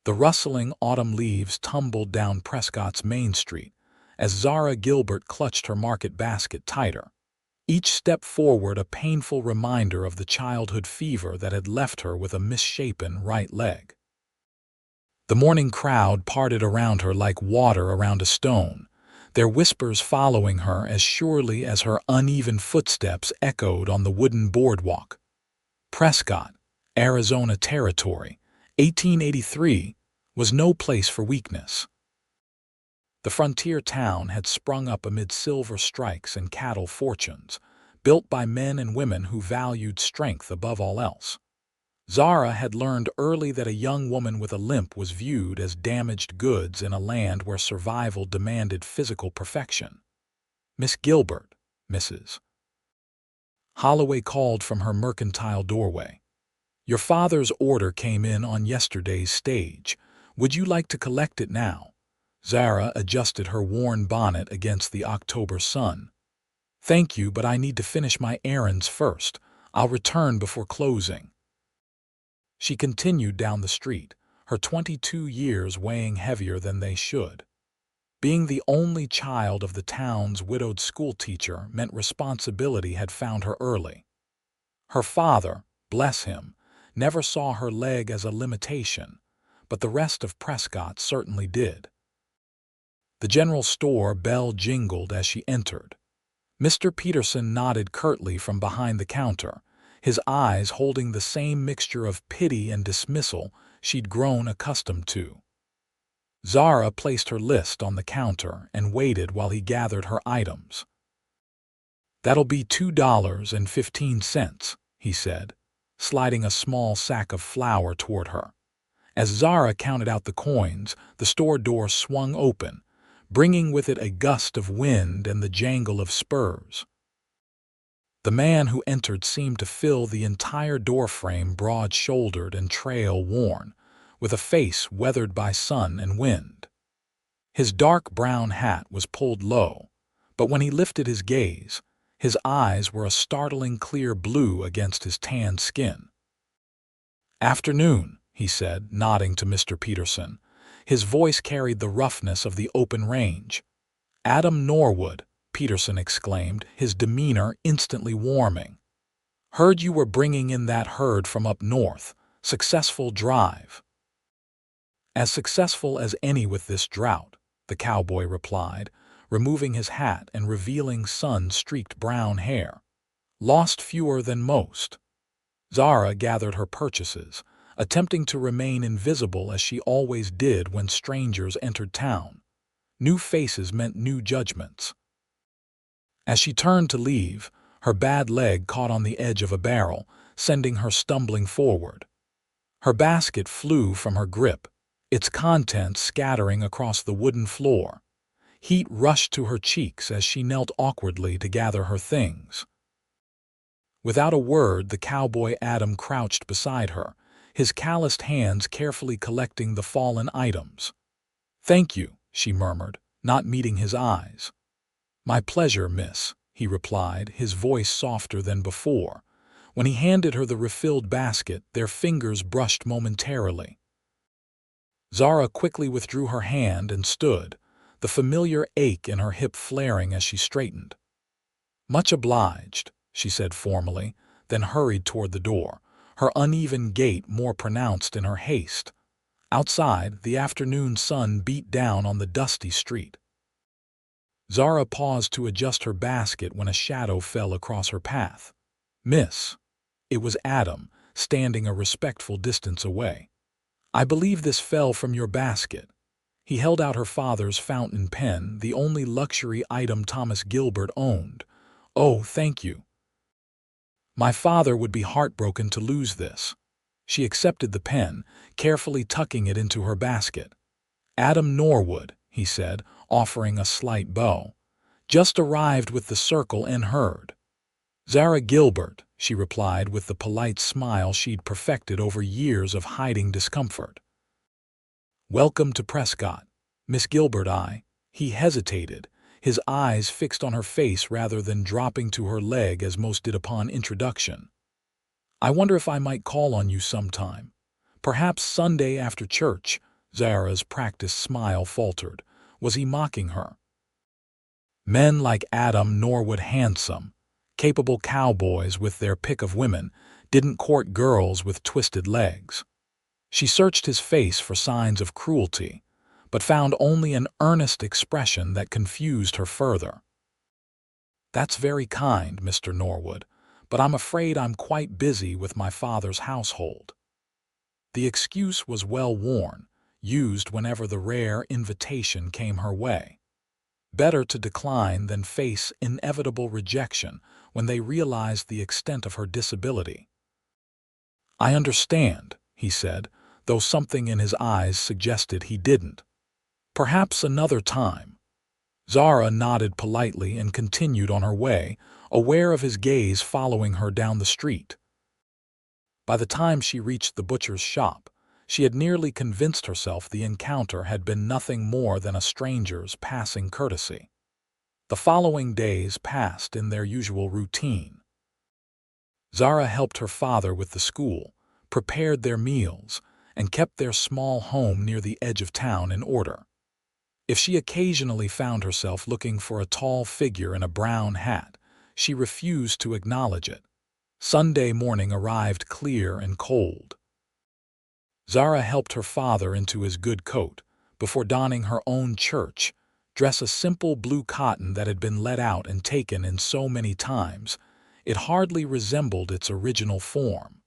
The rustling autumn leaves tumbled down Prescott's main street as Zara Gilbert clutched her market basket tighter. Each step forward a painful reminder of the childhood fever that had left her with a misshapen right leg. The morning crowd parted around her like water around a stone, their whispers following her as surely as her uneven footsteps echoed on the wooden boardwalk. Prescott, Arizona Territory, 1883, was no place for weakness. The frontier town had sprung up amid silver strikes and cattle fortunes, built by men and women who valued strength above all else. Zara had learned early that a young woman with a limp was viewed as damaged goods in a land where survival demanded physical perfection. "Miss Gilbert, Mrs. Holloway called from her mercantile doorway. "Your father's order came in on yesterday's stage. Would you like to collect it now?" Zara adjusted her worn bonnet against the October sun. "Thank you, but I need to finish my errands first. I'll return before closing." She continued down the street, her 22 years weighing heavier than they should. Being the only child of the town's widowed schoolteacher meant responsibility had found her early. Her father, bless him, never saw her leg as a limitation, but the rest of Prescott certainly did. The general store bell jingled as she entered. Mr. Peterson nodded curtly from behind the counter, his eyes holding the same mixture of pity and dismissal she'd grown accustomed to. Zara placed her list on the counter and waited while he gathered her items. "That'll be $2.15, he said, sliding a small sack of flour toward her. As Zara counted out the coins, the store door swung open, bringing with it a gust of wind and the jangle of spurs. The man who entered seemed to fill the entire doorframe, broad-shouldered and trail-worn, with a face weathered by sun and wind. His dark brown hat was pulled low, but when he lifted his gaze, his eyes were a startling clear blue against his tanned skin. "Afternoon," he said, nodding to Mr. Peterson. His voice carried the roughness of the open range. "Adam Norwood," Peterson exclaimed, his demeanor instantly warming. "Heard you were bringing in that herd from up north. Successful drive." "As successful as any with this drought," the cowboy replied, removing his hat and revealing sun-streaked brown hair. "Lost fewer than most." Zara gathered her purchases, attempting to remain invisible as she always did when strangers entered town. New faces meant new judgments. As she turned to leave, her bad leg caught on the edge of a barrel, sending her stumbling forward. Her basket flew from her grip, its contents scattering across the wooden floor. Heat rushed to her cheeks as she knelt awkwardly to gather her things. Without a word, the cowboy Adam crouched beside her, his calloused hands carefully collecting the fallen items. "Thank you," she murmured, not meeting his eyes. "My pleasure, miss," he replied, his voice softer than before. When he handed her the refilled basket, their fingers brushed momentarily. Zara quickly withdrew her hand and stood, the familiar ache in her hip flaring as she straightened. "Much obliged," she said formally, then hurried toward the door, her uneven gait more pronounced in her haste. Outside, the afternoon sun beat down on the dusty street. Zara paused to adjust her basket when a shadow fell across her path. "Miss." It was Adam, standing a respectful distance away. "I believe this fell from your basket." He held out her father's fountain pen, the only luxury item Thomas Gilbert owned. "Oh, thank you. My father would be heartbroken to lose this." She accepted the pen, carefully tucking it into her basket. "Adam Norwood," he said, offering a slight bow. "Just arrived with the circle and herd." "Zara Gilbert," she replied with the polite smile she'd perfected over years of hiding discomfort. "Welcome to Prescott, Miss Gilbert." He hesitated, his eyes fixed on her face rather than dropping to her leg as most did upon introduction. "I wonder if I might call on you sometime. Perhaps Sunday after church. Zara's practiced smile faltered. Was he mocking her? Men like Adam Norwood, handsome, capable cowboys with their pick of women, didn't court girls with twisted legs. She searched his face for signs of cruelty, but found only an earnest expression that confused her further. "That's very kind, Mr. Norwood, but I'm afraid I'm quite busy with my father's household." The excuse was well worn, used whenever the rare invitation came her way. Better to decline than face inevitable rejection when they realized the extent of her disability. "I understand," he said, though something in his eyes suggested he didn't. "Perhaps another time." Zara nodded politely and continued on her way, aware of his gaze following her down the street. By the time she reached the butcher's shop, she had nearly convinced herself the encounter had been nothing more than a stranger's passing courtesy. The following days passed in their usual routine. Zara helped her father with the school, prepared their meals, and kept their small home near the edge of town in order. If she occasionally found herself looking for a tall figure in a brown hat, she refused to acknowledge it. Sunday morning arrived clear and cold. Zara helped her father into his good coat, before donning her own church dress, a simple blue cotton that had been let out and taken in so many times, it hardly resembled its original form.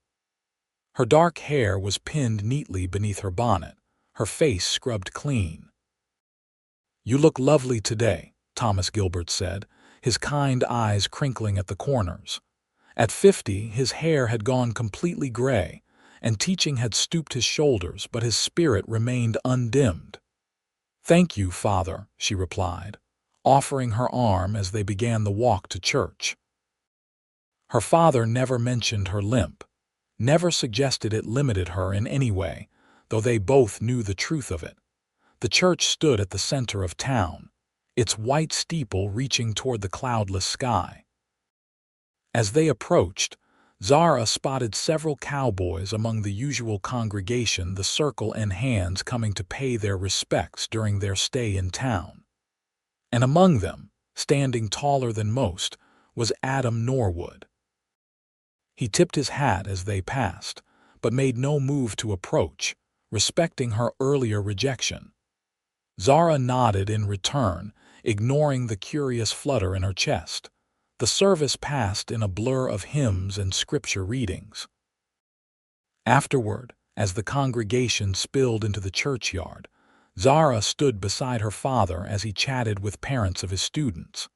Her dark hair was pinned neatly beneath her bonnet, her face scrubbed clean. "You look lovely today," Thomas Gilbert said, his kind eyes crinkling at the corners. At 50, his hair had gone completely gray, and teaching had stooped his shoulders, but his spirit remained undimmed. "Thank you, Father," she replied, offering her arm as they began the walk to church. Her father never mentioned her limp, never suggested it limited her in any way, though they both knew the truth of it. The church stood at the center of town, its white steeple reaching toward the cloudless sky. As they approached, Zara spotted several cowboys among the usual congregation, the circle and hands coming to pay their respects during their stay in town. And among them, standing taller than most, was Adam Norwood. He tipped his hat as they passed, but made no move to approach, respecting her earlier rejection. Zara nodded in return, ignoring the curious flutter in her chest. The service passed in a blur of hymns and scripture readings. Afterward, as the congregation spilled into the churchyard, Zara stood beside her father as he chatted with parents of his students.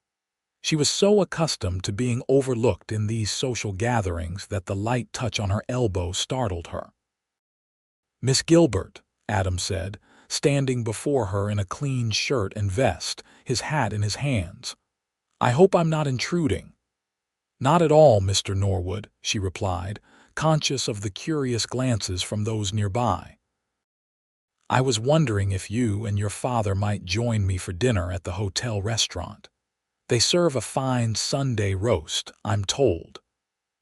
She was so accustomed to being overlooked in these social gatherings that the light touch on her elbow startled her. "Miss Gilbert," Adam said, standing before her in a clean shirt and vest, his hat in his hands. "I hope I'm not intruding." "Not at all, Mr. Norwood," she replied, conscious of the curious glances from those nearby. "I was wondering if you and your father might join me for dinner at the hotel restaurant. They serve a fine Sunday roast, I'm told."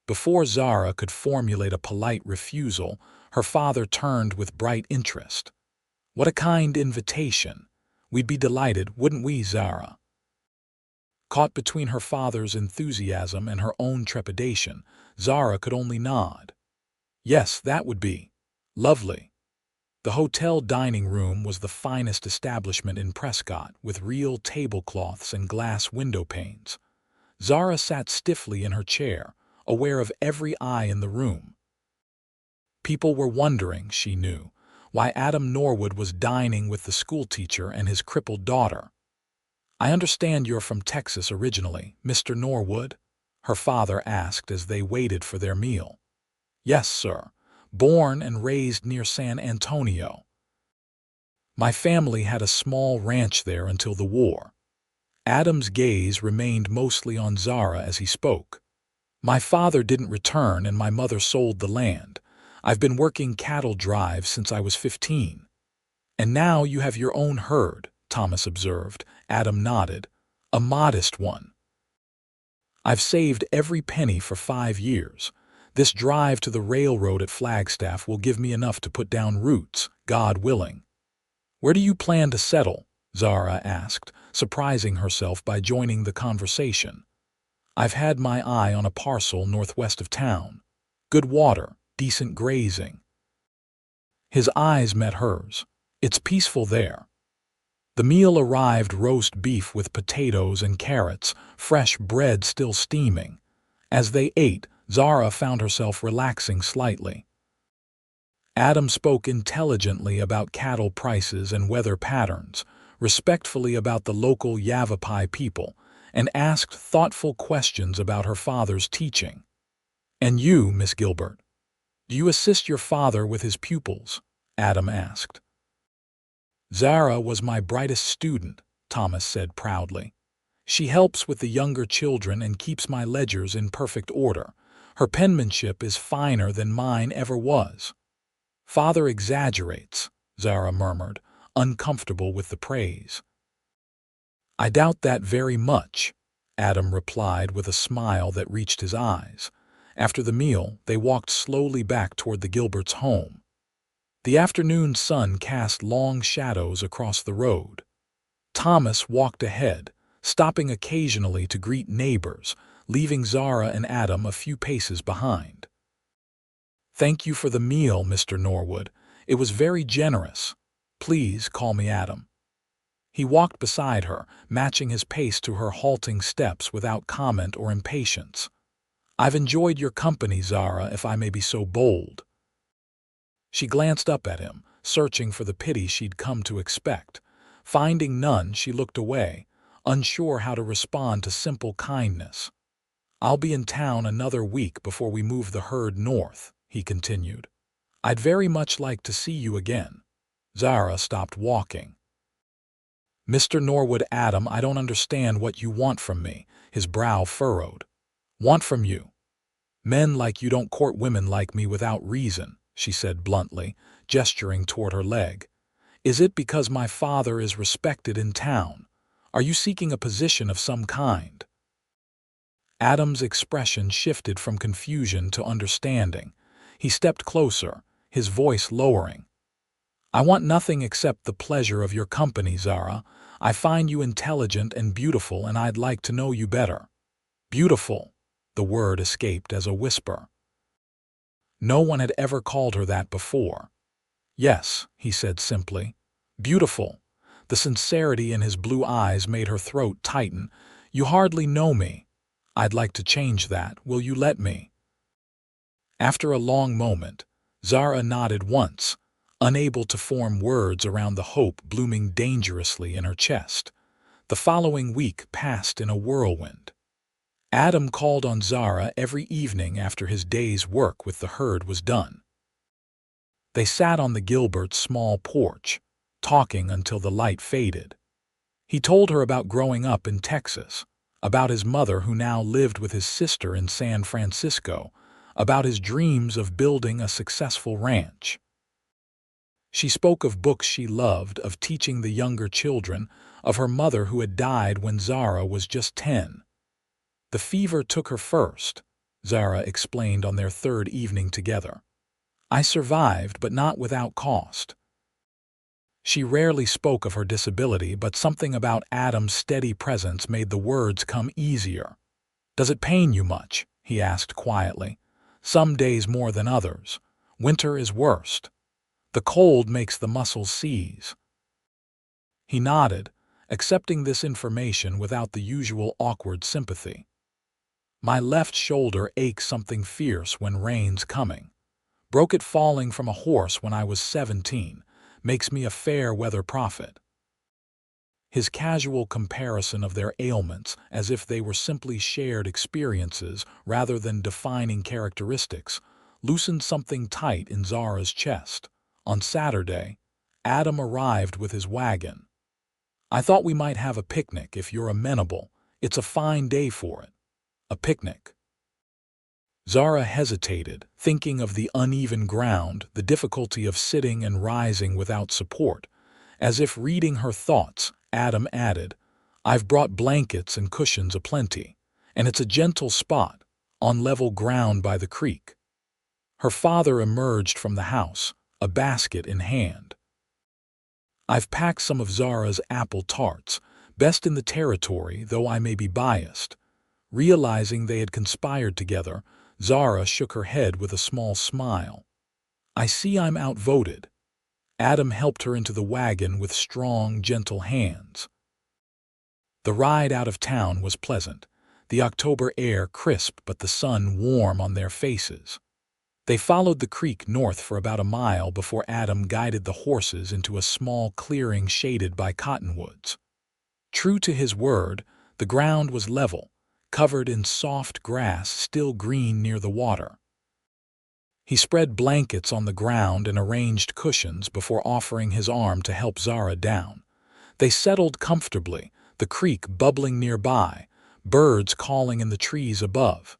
Before Zara could formulate a polite refusal, her father turned with bright interest. "What a kind invitation. We'd be delighted, wouldn't we, Zara?" Caught between her father's enthusiasm and her own trepidation, Zara could only nod. "Yes, that would be lovely." The hotel dining room was the finest establishment in Prescott, with real tablecloths and glass window panes. Zara sat stiffly in her chair, aware of every eye in the room. People were wondering, she knew, why Adam Norwood was dining with the schoolteacher and his crippled daughter. "I understand you're from Texas originally, Mr. Norwood?" her father asked as they waited for their meal. "Yes, sir. Born and raised near San Antonio. My family had a small ranch there until the war." Adam's gaze remained mostly on Zara as he spoke. "My father didn't return and my mother sold the land. I've been working cattle drives since I was 15. And now you have your own herd," Thomas observed. Adam nodded. "A modest one." "I've saved every penny for 5 years. This drive to the railroad at Flagstaff will give me enough to put down roots, God willing." "Where do you plan to settle?" Zara asked, surprising herself by joining the conversation. "I've had my eye on a parcel northwest of town. Good water, decent grazing." His eyes met hers. "It's peaceful there." The meal arrived: roast beef with potatoes and carrots, fresh bread still steaming. As they ate, Zara found herself relaxing slightly. Adam spoke intelligently about cattle prices and weather patterns, respectfully about the local Yavapai people, and asked thoughtful questions about her father's teaching. "And you, Miss Gilbert, do you assist your father with his pupils?" Adam asked. "Zara was my brightest student," Thomas said proudly. "She helps with the younger children and keeps my ledgers in perfect order. Her penmanship is finer than mine ever was." "Father exaggerates," Zara murmured, uncomfortable with the praise. "I doubt that very much," Adam replied with a smile that reached his eyes. After the meal, they walked slowly back toward the Gilberts' home. The afternoon sun cast long shadows across the road. Thomas walked ahead, stopping occasionally to greet neighbors, leaving Zara and Adam a few paces behind. "Thank you for the meal, Mr. Norwood. It was very generous. Please call me Adam." He walked beside her, matching his pace to her halting steps without comment or impatience. "I've enjoyed your company, Zara, if I may be so bold." She glanced up at him, searching for the pity she'd come to expect. Finding none, she looked away, unsure how to respond to simple kindness. "I'll be in town another week before we move the herd north," he continued. "I'd very much like to see you again." Zara stopped walking. "Mr. Norwood, Adam, I don't understand what you want from me," his brow furrowed. "Want from you? Men like you don't court women like me without reason," she said bluntly, gesturing toward her leg. "Is it because my father is respected in town? Are you seeking a position of some kind?" Adam's expression shifted from confusion to understanding. He stepped closer, his voice lowering. "I want nothing except the pleasure of your company, Zara. I find you intelligent and beautiful, and I'd like to know you better." "Beautiful," the word escaped as a whisper. No one had ever called her that before. "Yes," he said simply. "Beautiful." The sincerity in his blue eyes made her throat tighten. "You hardly know me. I'd like to change that. Will you let me?" After a long moment, Zara nodded once, unable to form words around the hope blooming dangerously in her chest. The following week passed in a whirlwind. Adam called on Zara every evening after his day's work with the herd was done. They sat on the Gilberts' small porch, talking until the light faded. He told her about growing up in Texas, about his mother who now lived with his sister in San Francisco, about his dreams of building a successful ranch. She spoke of books she loved, of teaching the younger children, of her mother who had died when Zara was just 10. "The fever took her first," Zara explained on their third evening together. "I survived, but not without cost." She rarely spoke of her disability, but something about Adam's steady presence made the words come easier. "Does it pain you much?" he asked quietly. "Some days more than others. Winter is worst. The cold makes the muscles seize." He nodded, accepting this information without the usual awkward sympathy. "My left shoulder aches something fierce when rain's coming. Broke it falling from a horse when I was 17. Makes me a fair weather prophet." His casual comparison of their ailments, as if they were simply shared experiences rather than defining characteristics, loosened something tight in Zara's chest. On Saturday, Adam arrived with his wagon. "I thought we might have a picnic if you're amenable. It's a fine day for it." "A picnic?" Zara hesitated, thinking of the uneven ground, the difficulty of sitting and rising without support. As if reading her thoughts, Adam added, "I've brought blankets and cushions aplenty, and it's a gentle spot, on level ground by the creek." Her father emerged from the house, a basket in hand. I've packed some of Zara's apple tarts, best in the territory, though I may be biased. Realizing they had conspired together, Zara shook her head with a small smile. I see I'm outvoted. Adam helped her into the wagon with strong, gentle hands. The ride out of town was pleasant, the October air crisp but the sun warm on their faces. They followed the creek north for about a mile before Adam guided the horses into a small clearing shaded by cottonwoods. True to his word, the ground was level, covered in soft grass still green near the water. He spread blankets on the ground and arranged cushions before offering his arm to help Zara down. They settled comfortably, the creek bubbling nearby, birds calling in the trees above.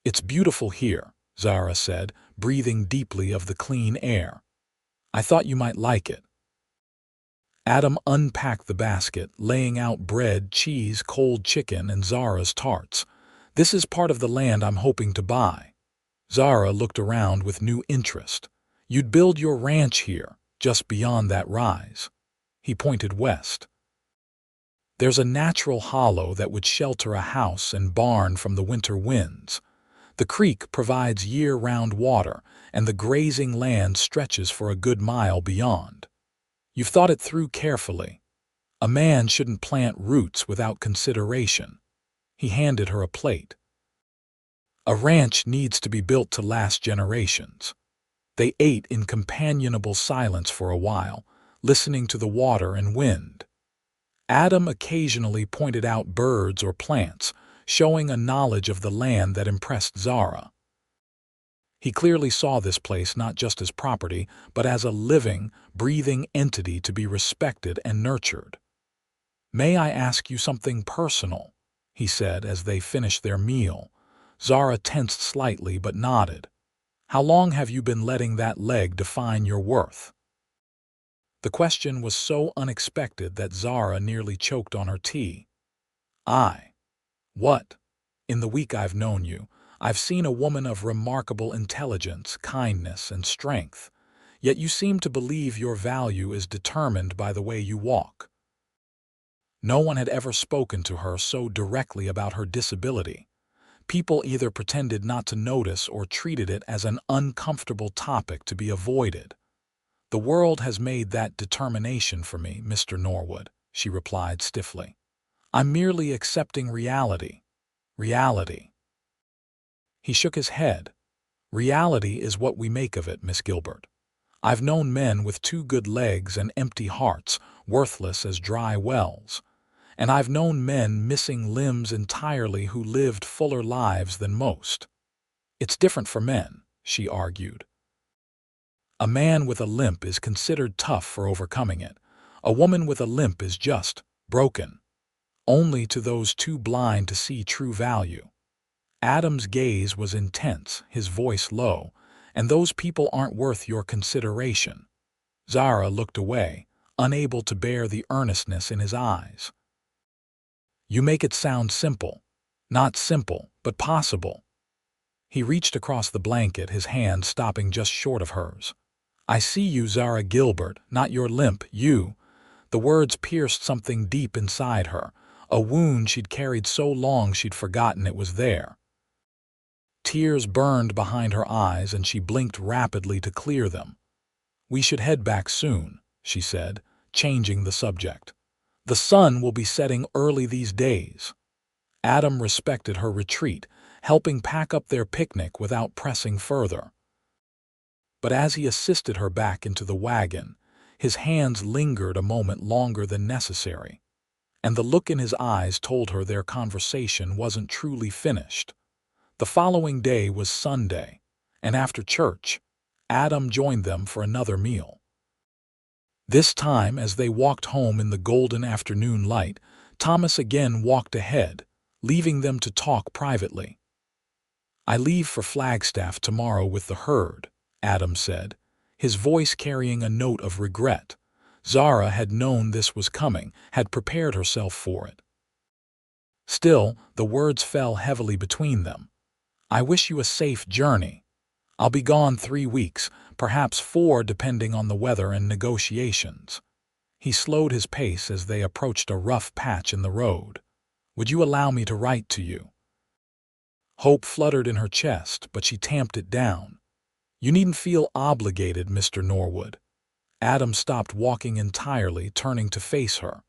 It's beautiful here, Zara said, breathing deeply of the clean air. I thought you might like it. Adam unpacked the basket, laying out bread, cheese, cold chicken, and Zara's tarts. This is part of the land I'm hoping to buy. Zara looked around with new interest. You'd build your ranch here, just beyond that rise. He pointed west. There's a natural hollow that would shelter a house and barn from the winter winds. The creek provides year-round water, and the grazing land stretches for a good mile beyond. You've thought it through carefully. A man shouldn't plant roots without consideration. He handed her a plate. A ranch needs to be built to last generations. They ate in companionable silence for a while, listening to the water and wind. Adam occasionally pointed out birds or plants, showing a knowledge of the land that impressed Zara. He clearly saw this place not just as property, but as a living, breathing entity to be respected and nurtured. "May I ask you something personal?" he said as they finished their meal. Zara tensed slightly but nodded. "How long have you been letting that leg define your worth?" The question was so unexpected that Zara nearly choked on her tea. What? In the week I've known you, I've seen a woman of remarkable intelligence, kindness, and strength, yet you seem to believe your value is determined by the way you walk." No one had ever spoken to her so directly about her disability. People either pretended not to notice or treated it as an uncomfortable topic to be avoided. "The world has made that determination for me, Mr. Norwood," she replied stiffly. "I'm merely accepting reality. Reality." He shook his head. "Reality is what we make of it, Miss Gilbert. I've known men with 2 good legs and empty hearts, worthless as dry wells. And I've known men missing limbs entirely who lived fuller lives than most. It's different for men," she argued. "A man with a limp is considered tough for overcoming it. A woman with a limp is just broken. Only to those too blind to see true value." Adam's gaze was intense, his voice low, "And those people aren't worth your consideration." Zara looked away, unable to bear the earnestness in his eyes. "You make it sound simple. Not simple, but possible." He reached across the blanket, his hand stopping just short of hers. "I see you, Zara Gilbert, not your limp, you." The words pierced something deep inside her, a wound she'd carried so long she'd forgotten it was there. Tears burned behind her eyes and she blinked rapidly to clear them. "We should head back soon," she said, changing the subject. "The sun will be setting early these days." Adam respected her retreat, helping pack up their picnic without pressing further. But as he assisted her back into the wagon, his hands lingered a moment longer than necessary, and the look in his eyes told her their conversation wasn't truly finished. The following day was Sunday, and after church, Adam joined them for another meal. This time, as they walked home in the golden afternoon light, Thomas again walked ahead, leaving them to talk privately. "I leave for Flagstaff tomorrow with the herd," Adam said, his voice carrying a note of regret. Zara had known this was coming, had prepared herself for it. Still, the words fell heavily between them. "I wish you a safe journey. I'll be gone 3 weeks, perhaps 4 depending on the weather and negotiations." He slowed his pace as they approached a rough patch in the road. "Would you allow me to write to you?" Hope fluttered in her chest, but she tamped it down. "You needn't feel obligated, Mr. Norwood." Adam stopped walking entirely, turning to face her.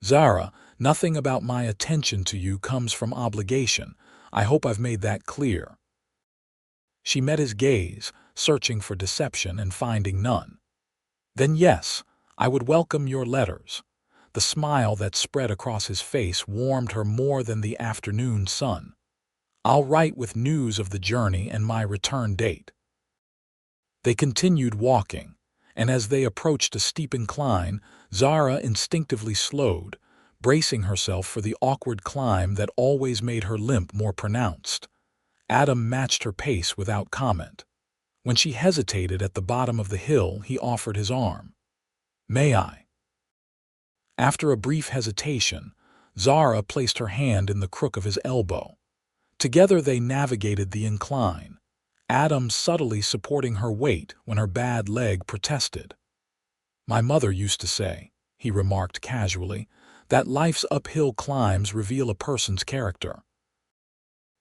"Zara, nothing about my attention to you comes from obligation. I hope I've made that clear." She met his gaze, searching for deception and finding none. "Then yes, I would welcome your letters." The smile that spread across his face warmed her more than the afternoon sun. "I'll write with news of the journey and my return date." They continued walking, and as they approached a steep incline, Zara instinctively slowed, bracing herself for the awkward climb that always made her limp more pronounced. Adam matched her pace without comment. When she hesitated at the bottom of the hill, he offered his arm. "May I?" After a brief hesitation, Zara placed her hand in the crook of his elbow. Together they navigated the incline, Adam subtly supporting her weight when her bad leg protested. "My mother used to say," he remarked casually, "that life's uphill climbs reveal a person's character.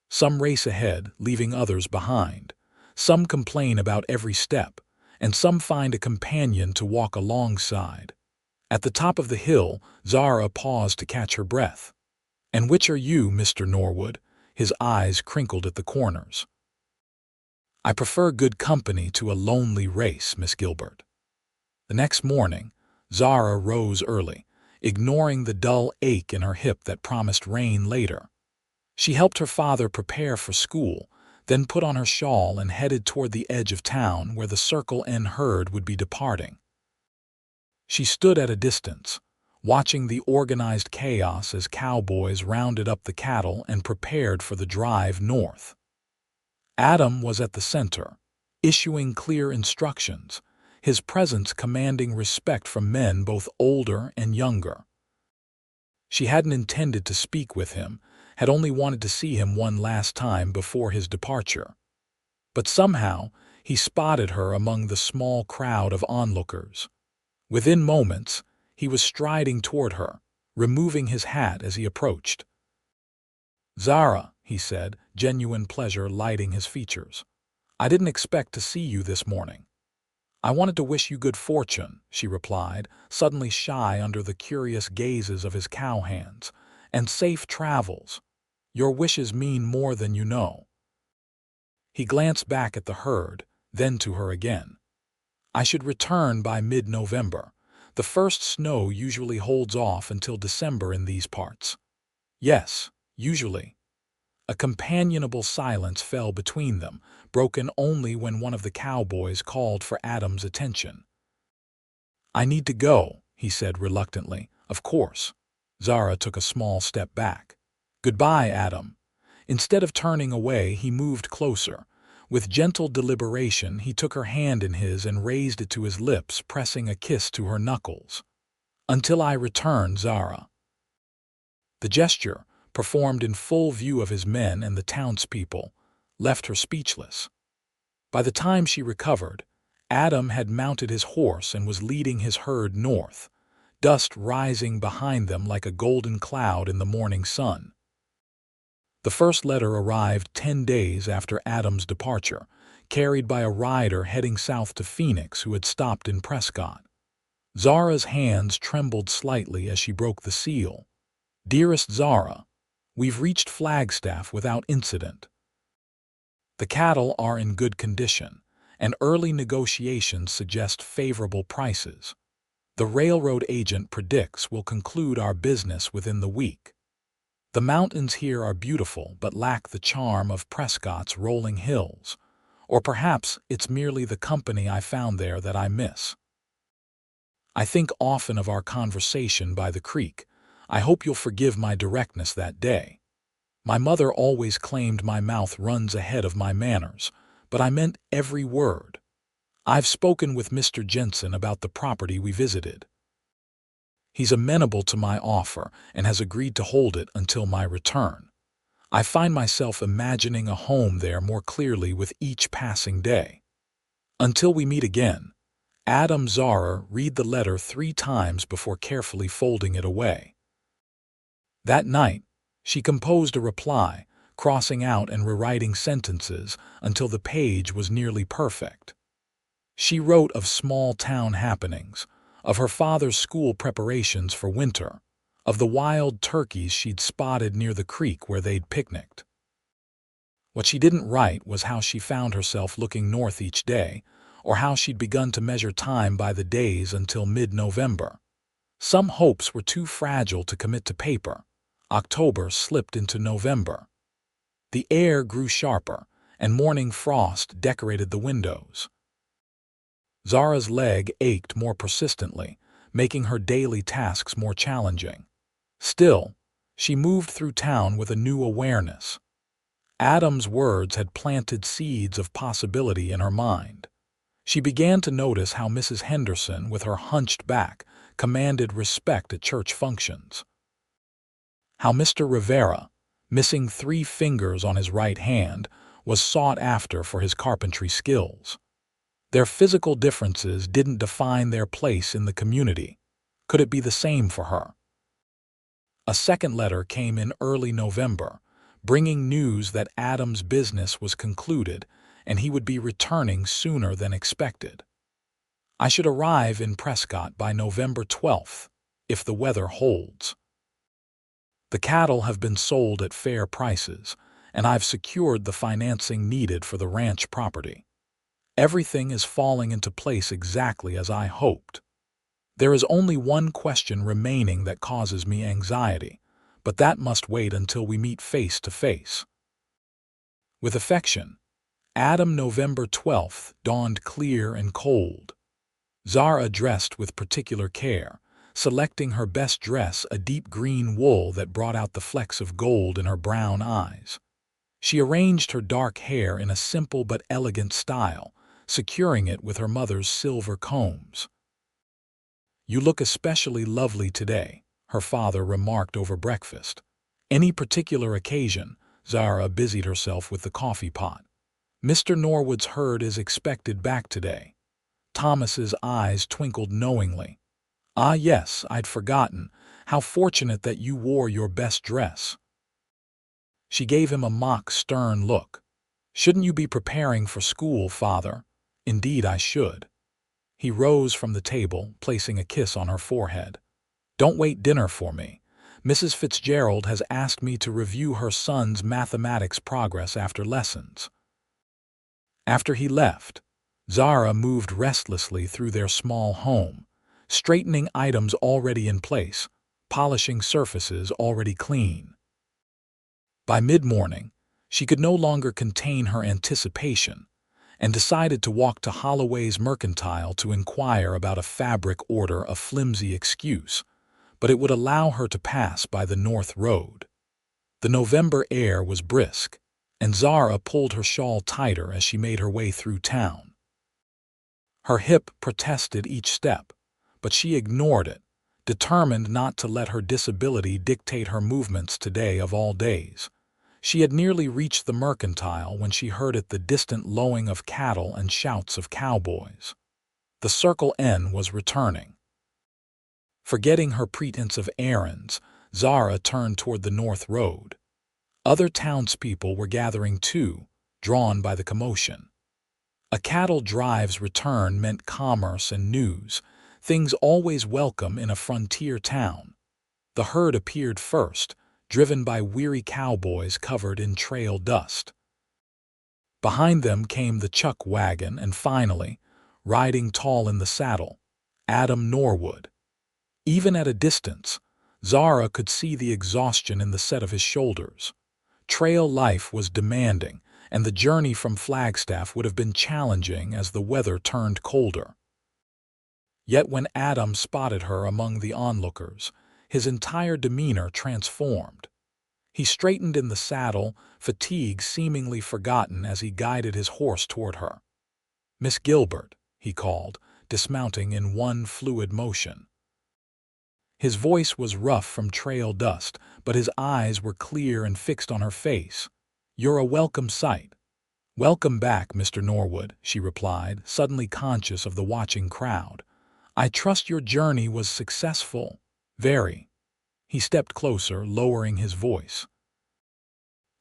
Some race ahead, leaving others behind. Some complain about every step, and some find a companion to walk alongside." At the top of the hill, Zara paused to catch her breath. "And which are you, Mr. Norwood?" His eyes crinkled at the corners. "I prefer good company to a lonely race, Miss Gilbert." The next morning, Zara rose early, ignoring the dull ache in her hip that promised rain later. She helped her father prepare for school, then put on her shawl and headed toward the edge of town where the Circle N herd would be departing. She stood at a distance, watching the organized chaos as cowboys rounded up the cattle and prepared for the drive north. Adam was at the center, issuing clear instructions, his presence commanding respect from men both older and younger. She hadn't intended to speak with him, had only wanted to see him one last time before his departure. But somehow, he spotted her among the small crowd of onlookers. Within moments, he was striding toward her, removing his hat as he approached. "Zara," he said, genuine pleasure lighting his features. "I didn't expect to see you this morning." "I wanted to wish you good fortune," she replied, suddenly shy under the curious gazes of his cowhands, "and safe travels. Your wishes mean more than you know." He glanced back at the herd, then to her again. "I should return by mid-November. The first snow usually holds off until December in these parts." "Yes, usually." A companionable silence fell between them, broken only when one of the cowboys called for Adam's attention. "I need to go," he said reluctantly. "Of course." Zara took a small step back. "Goodbye, Adam." Instead of turning away, he moved closer. With gentle deliberation, he took her hand in his and raised it to his lips, pressing a kiss to her knuckles. "Until I return, Zara." The gesture, performed in full view of his men and the townspeople, left her speechless. By the time she recovered, Adam had mounted his horse and was leading his herd north, dust rising behind them like a golden cloud in the morning sun. The first letter arrived 10 days after Adam's departure, carried by a rider heading south to Phoenix who had stopped in Prescott. Zara's hands trembled slightly as she broke the seal. "Dearest Zara, we've reached Flagstaff without incident. The cattle are in good condition, and early negotiations suggest favorable prices. The railroad agent predicts we'll conclude our business within the week. The mountains here are beautiful but lack the charm of Prescott's rolling hills, or perhaps it's merely the company I found there that I miss. I think often of our conversation by the creek. I hope you'll forgive my directness that day. My mother always claimed my mouth runs ahead of my manners, but I meant every word. I've spoken with Mr. Jensen about the property we visited. He's amenable to my offer and has agreed to hold it until my return. I find myself imagining a home there more clearly with each passing day. Until we meet again, Zara read the letter 3 times before carefully folding it away. That night, she composed a reply, crossing out and rewriting sentences until the page was nearly perfect. She wrote of small-town happenings, of her father's school preparations for winter, of the wild turkeys she'd spotted near the creek where they'd picnicked. What she didn't write was how she found herself looking north each day, or how she'd begun to measure time by the days until mid-November. Some hopes were too fragile to commit to paper. October slipped into November. The air grew sharper, and morning frost decorated the windows. Zara's leg ached more persistently, making her daily tasks more challenging. Still, she moved through town with a new awareness. Adam's words had planted seeds of possibility in her mind. She began to notice how Mrs. Henderson, with her hunched back, commanded respect at church functions. How Mr. Rivera, missing 3 fingers on his right hand, was sought after for his carpentry skills. Their physical differences didn't define their place in the community. Could it be the same for her? A second letter came in early November, bringing news that Adam's business was concluded and he would be returning sooner than expected. I should arrive in Prescott by November 12th, if the weather holds. The cattle have been sold at fair prices, and I've secured the financing needed for the ranch property. Everything is falling into place exactly as I hoped. There is only one question remaining that causes me anxiety, but that must wait until we meet face to face. With affection, Adam. November 12th dawned clear and cold. Zara dressed with particular care, selecting her best dress, a deep green wool that brought out the flecks of gold in her brown eyes. She arranged her dark hair in a simple but elegant style, securing it with her mother's silver combs. "You look especially lovely today," her father remarked over breakfast. "Any particular occasion?" Zara busied herself with the coffee pot. "Mr. Norwood's herd is expected back today." Thomas's eyes twinkled knowingly. "Ah, yes, I'd forgotten. How fortunate that you wore your best dress." She gave him a mock stern look. "Shouldn't you be preparing for school, father?" "Indeed I should." He rose from the table, placing a kiss on her forehead. "Don't wait dinner for me. Mrs. Fitzgerald has asked me to review her son's mathematics progress after lessons." After he left, Zara moved restlessly through their small home, straightening items already in place, polishing surfaces already clean. By mid-morning, she could no longer contain her anticipation and decided to walk to Holloway's Mercantile to inquire about a fabric order, a flimsy excuse, but it would allow her to pass by the North Road. The November air was brisk, and Zara pulled her shawl tighter as she made her way through town. Her hip protested each step, but she ignored it, determined not to let her disability dictate her movements today of all days. She had nearly reached the Mercantile when she heard the distant lowing of cattle and shouts of cowboys. The Circle N was returning. Forgetting her pretense of errands, Zara turned toward the North Road. Other townspeople were gathering too, drawn by the commotion. A cattle drive's return meant commerce and news, things always welcome in a frontier town. The herd appeared first, driven by weary cowboys covered in trail dust. Behind them came the chuck wagon, and finally, riding tall in the saddle, Adam Norwood. Even at a distance, Zara could see the exhaustion in the set of his shoulders. Trail life was demanding, and the journey from Flagstaff would have been challenging as the weather turned colder. Yet when Adam spotted her among the onlookers, his entire demeanor transformed. He straightened in the saddle, fatigue seemingly forgotten as he guided his horse toward her. "Miss Gilbert," he called, dismounting in one fluid motion. His voice was rough from trail dust, but his eyes were clear and fixed on her face. "You're a welcome sight." "Welcome back, Mr. Norwood," she replied, suddenly conscious of the watching crowd. "I trust your journey was successful." "Very." He stepped closer, lowering his voice.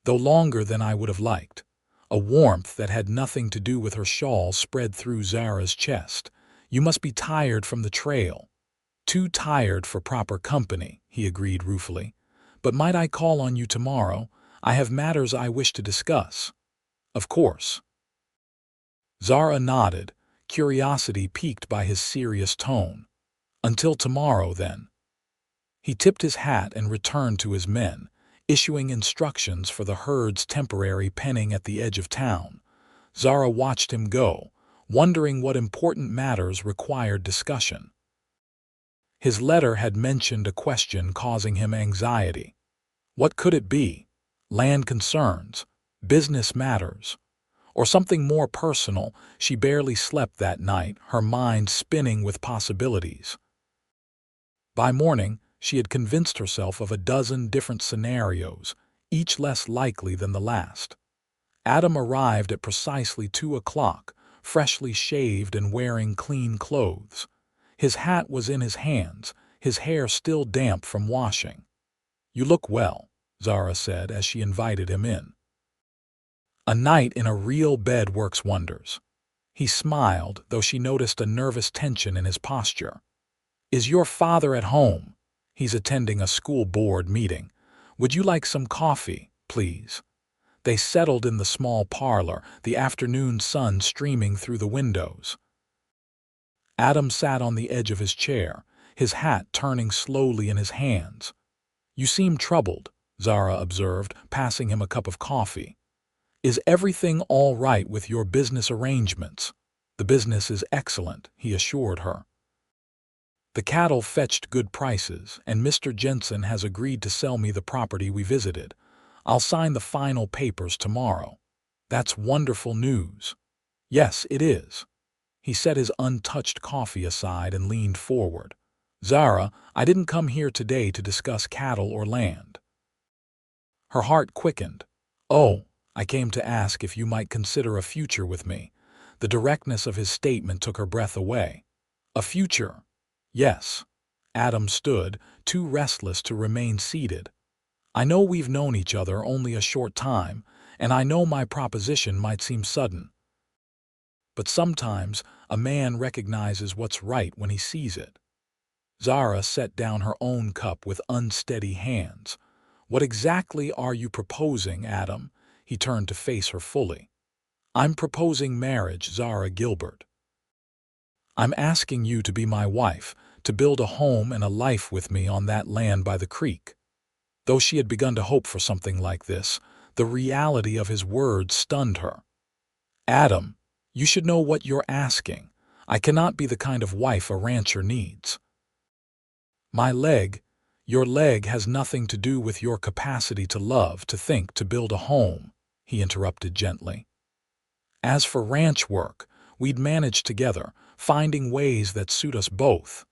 "Though longer than I would have liked." A warmth that had nothing to do with her shawl spread through Zara's chest. "You must be tired from the trail." "Too tired for proper company," he agreed ruefully. "But might I call on you tomorrow? I have matters I wish to discuss." "Of course." Zara nodded, curiosity piqued by his serious tone. "Until tomorrow, then." He tipped his hat and returned to his men, issuing instructions for the herd's temporary penning at the edge of town. Zara watched him go, wondering what important matters required discussion. His letter had mentioned a question causing him anxiety. What could it be? Land concerns, business matters, or something more personal? She barely slept that night, her mind spinning with possibilities. By morning, she had convinced herself of a dozen different scenarios, each less likely than the last. Adam arrived at precisely 2 o'clock, freshly shaved and wearing clean clothes. His hat was in his hands, his hair still damp from washing. "You look well," Zara said as she invited him in. "A night in a real bed works wonders." He smiled, though she noticed a nervous tension in his posture. "Is your father at home?" "He's attending a school board meeting. Would you like some coffee, please?" They settled in the small parlor, the afternoon sun streaming through the windows. Adam sat on the edge of his chair, his hat turning slowly in his hands. "You seem troubled," Zara observed, passing him a cup of coffee. "Is everything all right with your business arrangements?" "The business is excellent," he assured her. "The cattle fetched good prices, and Mr. Jensen has agreed to sell me the property we visited. I'll sign the final papers tomorrow." "That's wonderful news." "Yes, it is." He set his untouched coffee aside and leaned forward. "Zara, I didn't come here today to discuss cattle or land." Her heart quickened. "Oh, I came to ask if you might consider a future with me." The directness of his statement took her breath away. "A future?" "Yes." Adam stood, too restless to remain seated. "I know we've known each other only a short time, and I know my proposition might seem sudden. But sometimes a man recognizes what's right when he sees it." Zara set down her own cup with unsteady hands. "What exactly are you proposing, Adam?" He turned to face her fully. "I'm proposing marriage, Zara Gilbert. I'm asking you to be my wife, to build a home and a life with me on that land by the creek." Though she had begun to hope for something like this, the reality of his words stunned her. "Adam, you should know what you're asking. I cannot be the kind of wife a rancher needs." "My leg, your leg has nothing to do with your capacity to love, to think, to build a home," he interrupted gently. "As for ranch work, we'd manage together, finding ways that suit us both.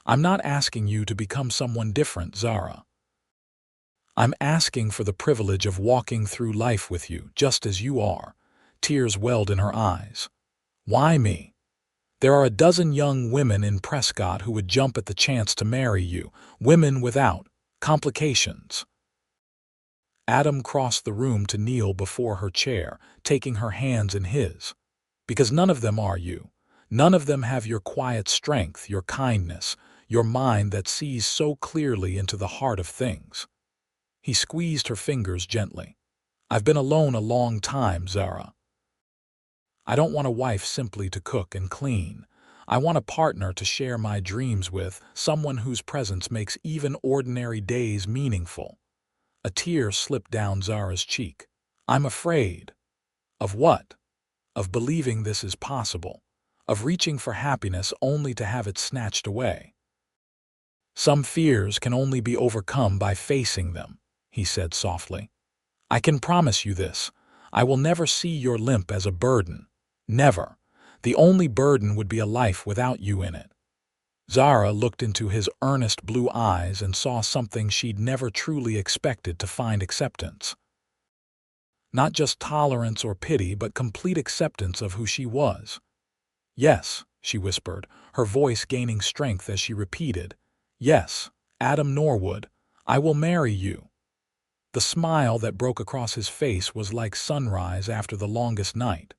I'm not asking you to become someone different, Zara. I'm asking for the privilege of walking through life with you, just as you are." Tears welled in her eyes. "Why me? There are a dozen young women in Prescott who would jump at the chance to marry you, women without complications." Adam crossed the room to kneel before her chair, taking her hands in his. "Because none of them are you. None of them have your quiet strength, your kindness, your mind that sees so clearly into the heart of things." He squeezed her fingers gently. "I've been alone a long time, Zara. I don't want a wife simply to cook and clean. I want a partner to share my dreams with, someone whose presence makes even ordinary days meaningful." A tear slipped down Zara's cheek. "I'm afraid." "Of what?" "Of believing this is possible. Of reaching for happiness only to have it snatched away." "Some fears can only be overcome by facing them," he said softly. "I can promise you this. I will never see your limp as a burden. Never. The only burden would be a life without you in it." Zara looked into his earnest blue eyes and saw something she'd never truly expected to find acceptance. Not just tolerance or pity, but complete acceptance of who she was. "Yes," she whispered, her voice gaining strength as she repeated, "Yes, Adam Norwood, I will marry you." The smile that broke across his face was like sunrise after the longest night.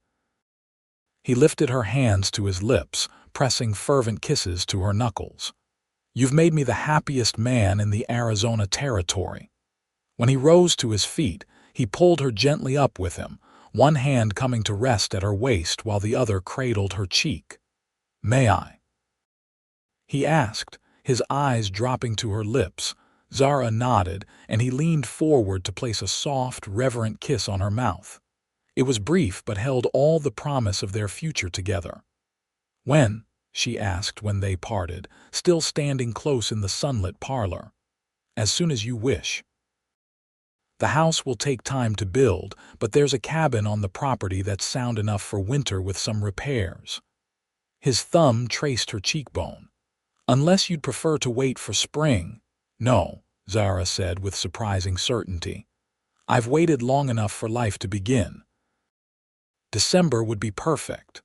He lifted her hands to his lips, pressing fervent kisses to her knuckles. "You've made me the happiest man in the Arizona Territory." When he rose to his feet, he pulled her gently up with him, one hand coming to rest at her waist while the other cradled her cheek. "May I?" he asked, his eyes dropping to her lips. Zara nodded, and he leaned forward to place a soft, reverent kiss on her mouth. It was brief but held all the promise of their future together. "When?" she asked when they parted, still standing close in the sunlit parlor. "As soon as you wish. The house will take time to build, but there's a cabin on the property that's sound enough for winter with some repairs." His thumb traced her cheekbone. "Unless you'd prefer to wait for spring." "No," Zara said with surprising certainty. "I've waited long enough for life to begin. December would be perfect."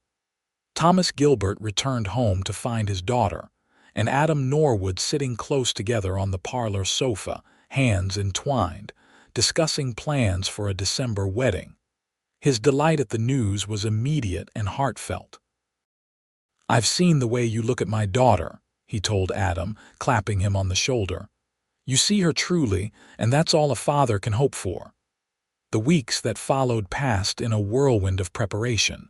Thomas Gilbert returned home to find his daughter and Adam Norwood sitting close together on the parlor sofa, hands entwined, discussing plans for a December wedding. His delight at the news was immediate and heartfelt. "I've seen the way you look at my daughter," he told Adam, clapping him on the shoulder. "You see her truly, and that's all a father can hope for." The weeks that followed passed in a whirlwind of preparation.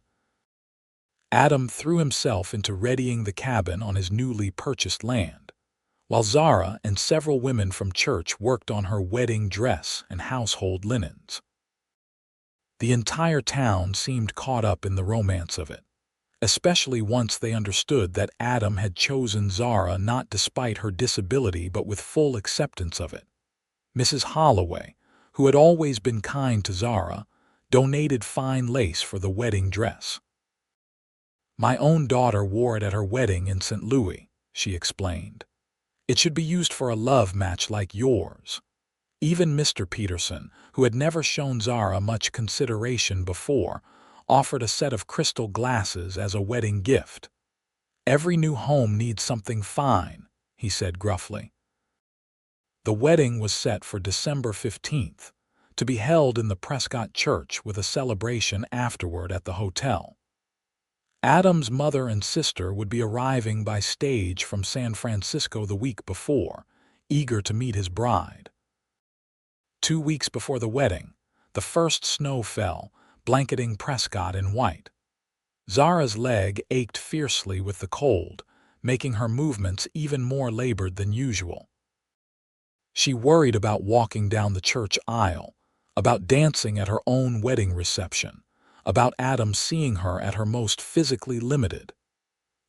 Adam threw himself into readying the cabin on his newly purchased land, while Zara and several women from church worked on her wedding dress and household linens. The entire town seemed caught up in the romance of it, especially once they understood that Adam had chosen Zara not despite her disability but with full acceptance of it. Mrs. Holloway, who had always been kind to Zara, donated fine lace for the wedding dress. "My own daughter wore it at her wedding in St. Louis," she explained. "It should be used for a love match like yours." Even Mr. Peterson, who had never shown Zara much consideration before, offered a set of crystal glasses as a wedding gift. "Every new home needs something fine," he said gruffly. The wedding was set for December 15th, to be held in the Prescott church with a celebration afterward at the hotel. Adam's mother and sister would be arriving by stage from San Francisco the week before, eager to meet his bride. 2 weeks before the wedding, the first snow fell, blanketing Prescott in white. Zara's leg ached fiercely with the cold, making her movements even more labored than usual. She worried about walking down the church aisle, about dancing at her own wedding reception, about Adam seeing her at her most physically limited.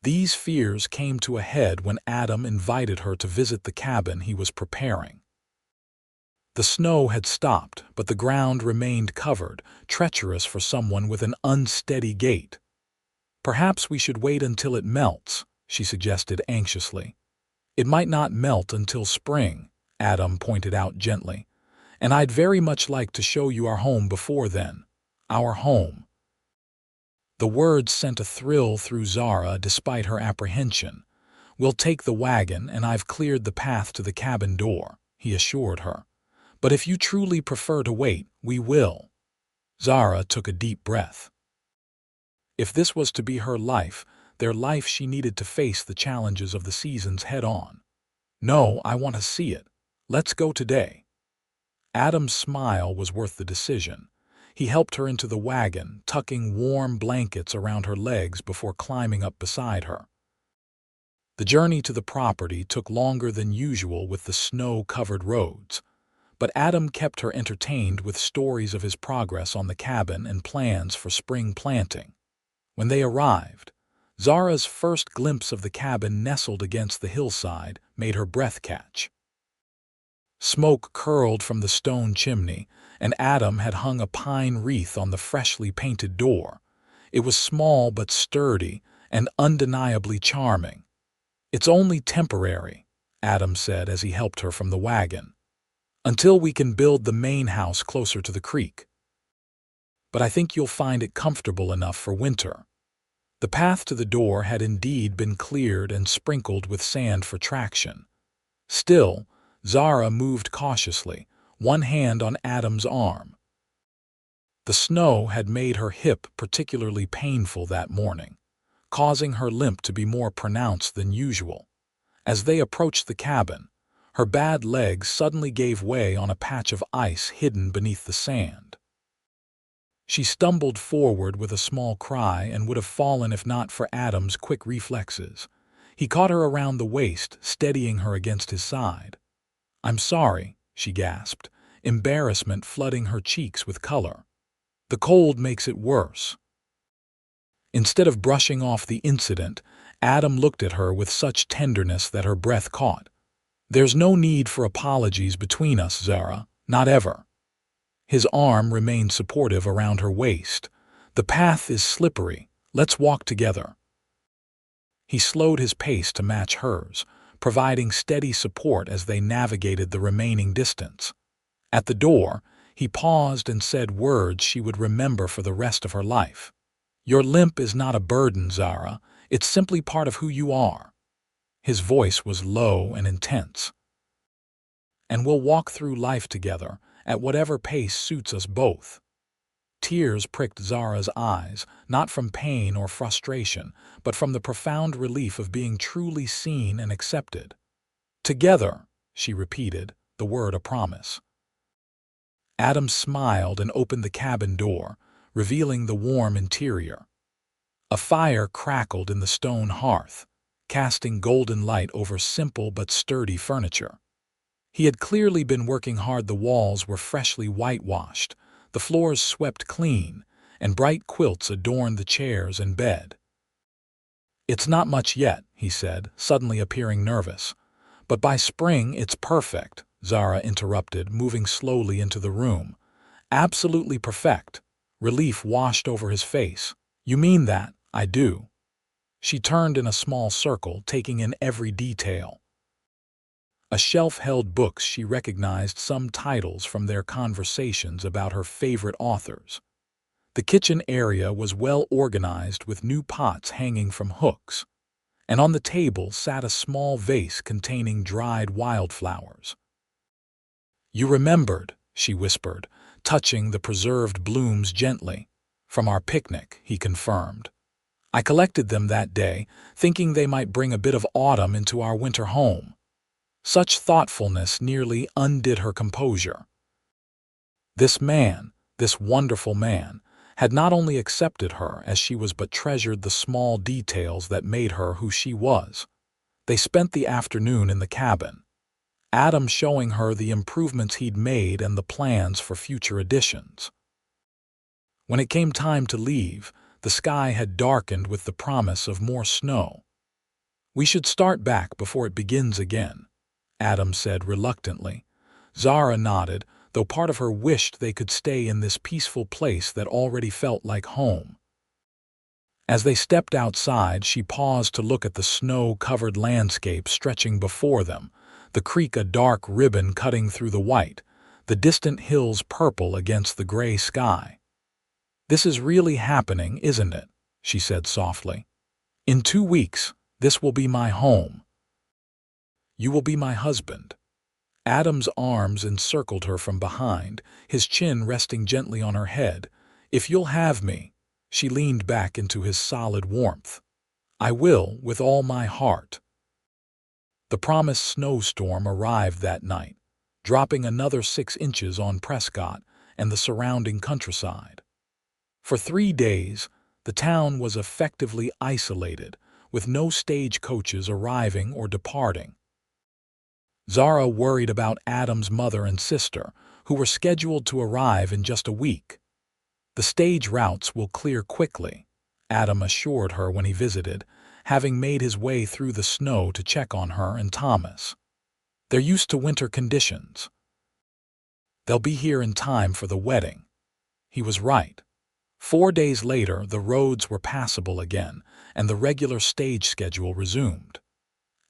These fears came to a head when Adam invited her to visit the cabin he was preparing. The snow had stopped, but the ground remained covered, treacherous for someone with an unsteady gait. "Perhaps we should wait until it melts," she suggested anxiously. "It might not melt until spring," Adam pointed out gently. "And I'd very much like to show you our home before then. Our home." The words sent a thrill through Zara despite her apprehension. "We'll take the wagon, and I've cleared the path to the cabin door," he assured her. "But if you truly prefer to wait, we will." Zara took a deep breath. If this was to be her life, their life, she needed to face the challenges of the seasons head-on. "No, I want to see it. Let's go today." Adam's smile was worth the decision. He helped her into the wagon, tucking warm blankets around her legs before climbing up beside her. The journey to the property took longer than usual with the snow-covered roads, but Adam kept her entertained with stories of his progress on the cabin and plans for spring planting. When they arrived, Zara's first glimpse of the cabin nestled against the hillside made her breath catch. Smoke curled from the stone chimney, and Adam had hung a pine wreath on the freshly painted door. It was small but sturdy and undeniably charming. "It's only temporary," Adam said as he helped her from the wagon, "until we can build the main house closer to the creek." but I think you'll find it comfortable enough for winter." The path to the door had indeed been cleared and sprinkled with sand for traction. Still, Zara moved cautiously, one hand on Adam's arm. The snow had made her hip particularly painful that morning, causing her limp to be more pronounced than usual. As they approached the cabin, her bad legs suddenly gave way on a patch of ice hidden beneath the sand. She stumbled forward with a small cry and would have fallen if not for Adam's quick reflexes. He caught her around the waist, steadying her against his side. "I'm sorry," she gasped, embarrassment flooding her cheeks with color. "The cold makes it worse." Instead of brushing off the incident, Adam looked at her with such tenderness that her breath caught. "There's no need for apologies between us, Zara, not ever." His arm remained supportive around her waist. "The path is slippery. Let's walk together." He slowed his pace to match hers, providing steady support as they navigated the remaining distance. At the door, he paused and said words she would remember for the rest of her life. "Your limp is not a burden, Zara. It's simply part of who you are." His voice was low and intense. "And we'll walk through life together, at whatever pace suits us both." Tears pricked Zara's eyes, not from pain or frustration, but from the profound relief of being truly seen and accepted. "Together," she repeated, the word a promise. Adam smiled and opened the cabin door, revealing the warm interior. A fire crackled in the stone hearth, casting golden light over simple but sturdy furniture. He had clearly been working hard. The walls were freshly whitewashed, the floors swept clean, and bright quilts adorned the chairs and bed. "It's not much yet," he said, suddenly appearing nervous. "But by spring it's perfect," Zara interrupted, moving slowly into the room. "Absolutely perfect." Relief washed over his face. "You mean that?" "I do." She turned in a small circle, taking in every detail. A shelf held books she recognized some titles from their conversations about her favorite authors. The kitchen area was well organized with new pots hanging from hooks, and on the table sat a small vase containing dried wildflowers. "You remembered," she whispered, touching the preserved blooms gently. "From our picnic," he confirmed. "I collected them that day, thinking they might bring a bit of autumn into our winter home." Such thoughtfulness nearly undid her composure. This man, this wonderful man, had not only accepted her as she was but treasured the small details that made her who she was. They spent the afternoon in the cabin, Adam showing her the improvements he'd made and the plans for future additions. When it came time to leave, the sky had darkened with the promise of more snow. "We should start back before it begins again," Adam said reluctantly. Zara nodded, though part of her wished they could stay in this peaceful place that already felt like home. As they stepped outside, she paused to look at the snow-covered landscape stretching before them, the creek a dark ribbon cutting through the white, the distant hills purple against the gray sky. "This is really happening, isn't it?" she said softly. "In 2 weeks, this will be my home. You will be my husband." Adam's arms encircled her from behind, his chin resting gently on her head. "If you'll have me," she leaned back into his solid warmth. "I will, with all my heart." The promised snowstorm arrived that night, dropping another 6 inches on Prescott and the surrounding countryside. For 3 days, the town was effectively isolated, with no stagecoaches arriving or departing. Zara worried about Adam's mother and sister, who were scheduled to arrive in just a week. "The stage routes will clear quickly," Adam assured her when he visited, having made his way through the snow to check on her and Thomas. "They're used to winter conditions. They'll be here in time for the wedding." He was right. 4 days later, the roads were passable again, and the regular stage schedule resumed.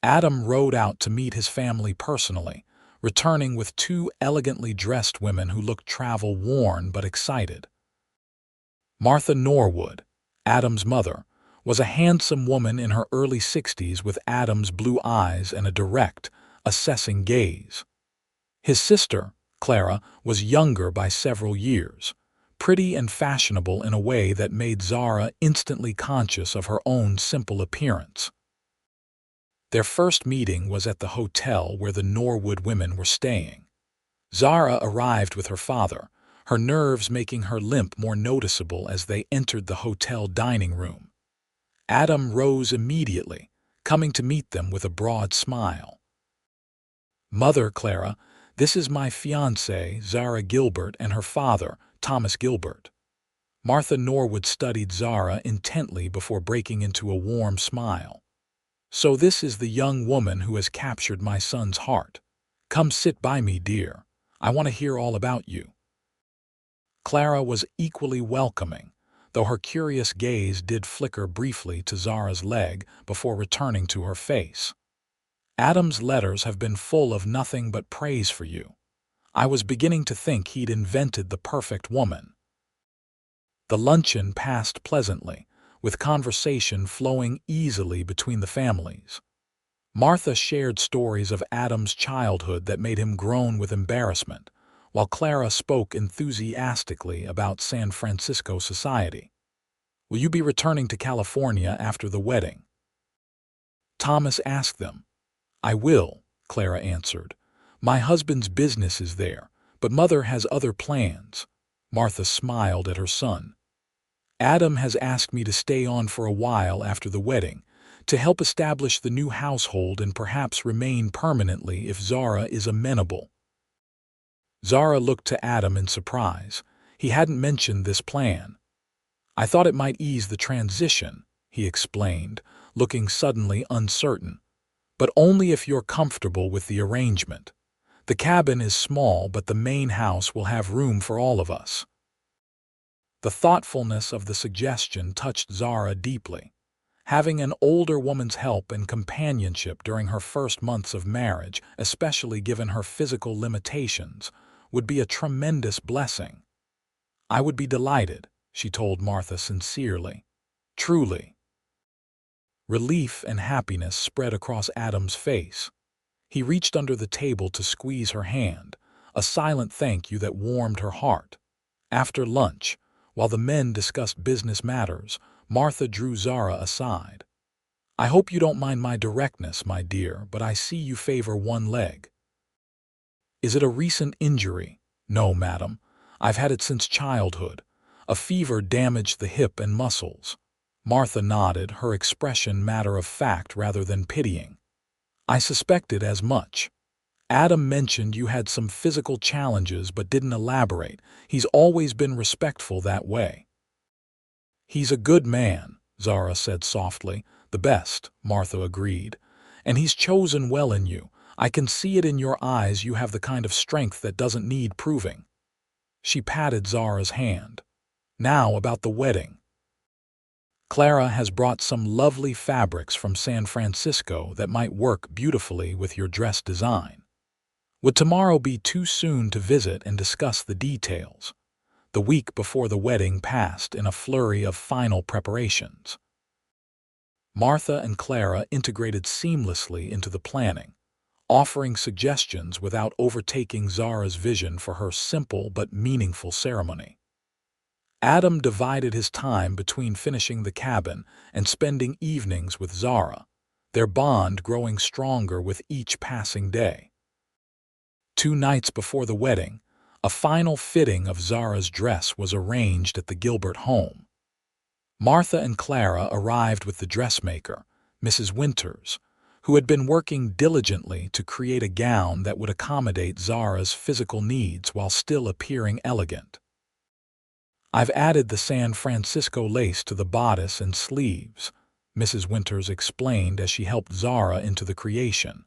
Adam rode out to meet his family personally, returning with 2 elegantly dressed women who looked travel-worn but excited. Martha Norwood, Adam's mother, was a handsome woman in her early 60s with Adam's blue eyes and a direct, assessing gaze. His sister, Clara, was younger by several years, pretty and fashionable in a way that made Zara instantly conscious of her own simple appearance. Their first meeting was at the hotel where the Norwood women were staying. Zara arrived with her father, her nerves making her limp more noticeable as they entered the hotel dining room. Adam rose immediately, coming to meet them with a broad smile. "Mother Clara, this is my fiancée, Zara Gilbert, and her father, Thomas Gilbert." Martha Norwood studied Zara intently before breaking into a warm smile. "So this is the young woman who has captured my son's heart. Come sit by me, dear. I want to hear all about you." Clara was equally welcoming, though her curious gaze did flicker briefly to Zara's leg before returning to her face. "Adam's letters have been full of nothing but praise for you. I was beginning to think he'd invented the perfect woman." The luncheon passed pleasantly, with conversation flowing easily between the families. Martha shared stories of Adam's childhood that made him groan with embarrassment, while Clara spoke enthusiastically about San Francisco society. "Will you be returning to California after the wedding?" Thomas asked them. "I will," Clara answered. "My husband's business is there, but Mother has other plans." Martha smiled at her son. "Adam has asked me to stay on for a while after the wedding, to help establish the new household and perhaps remain permanently if Zara is amenable." Zara looked to Adam in surprise. He hadn't mentioned this plan. "I thought it might ease the transition," he explained, looking suddenly uncertain. "But only if you're comfortable with the arrangement. The cabin is small, but the main house will have room for all of us." The thoughtfulness of the suggestion touched Zara deeply. Having an older woman's help and companionship during her first months of marriage, especially given her physical limitations, would be a tremendous blessing. "I would be delighted," she told Martha sincerely. "Truly." Relief and happiness spread across Adam's face. He reached under the table to squeeze her hand, a silent thank you that warmed her heart. After lunch, while the men discussed business matters, Martha drew Zara aside. "I hope you don't mind my directness, my dear, but I see you favor one leg." "Is it a recent injury?" "No, madam. I've had it since childhood. A fever damaged the hip and muscles." Martha nodded, her expression matter of fact rather than pitying. "I suspected as much. Adam mentioned you had some physical challenges but didn't elaborate. He's always been respectful that way." "He's a good man," Zara said softly. "The best," Martha agreed. "And he's chosen well in you. I can see it in your eyes. You have the kind of strength that doesn't need proving." She patted Zara's hand. "Now about the wedding. Clara has brought some lovely fabrics from San Francisco that might work beautifully with your dress design. Would tomorrow be too soon to visit and discuss the details?" The week before the wedding passed in a flurry of final preparations. Martha and Clara integrated seamlessly into the planning, offering suggestions without overtaking Zara's vision for her simple but meaningful ceremony. Adam divided his time between finishing the cabin and spending evenings with Zara, their bond growing stronger with each passing day. 2 nights before the wedding, a final fitting of Zara's dress was arranged at the Gilbert home. Martha and Clara arrived with the dressmaker, Mrs. Winters, who had been working diligently to create a gown that would accommodate Zara's physical needs while still appearing elegant. "I've added the San Francisco lace to the bodice and sleeves," Mrs. Winters explained as she helped Zara into the creation.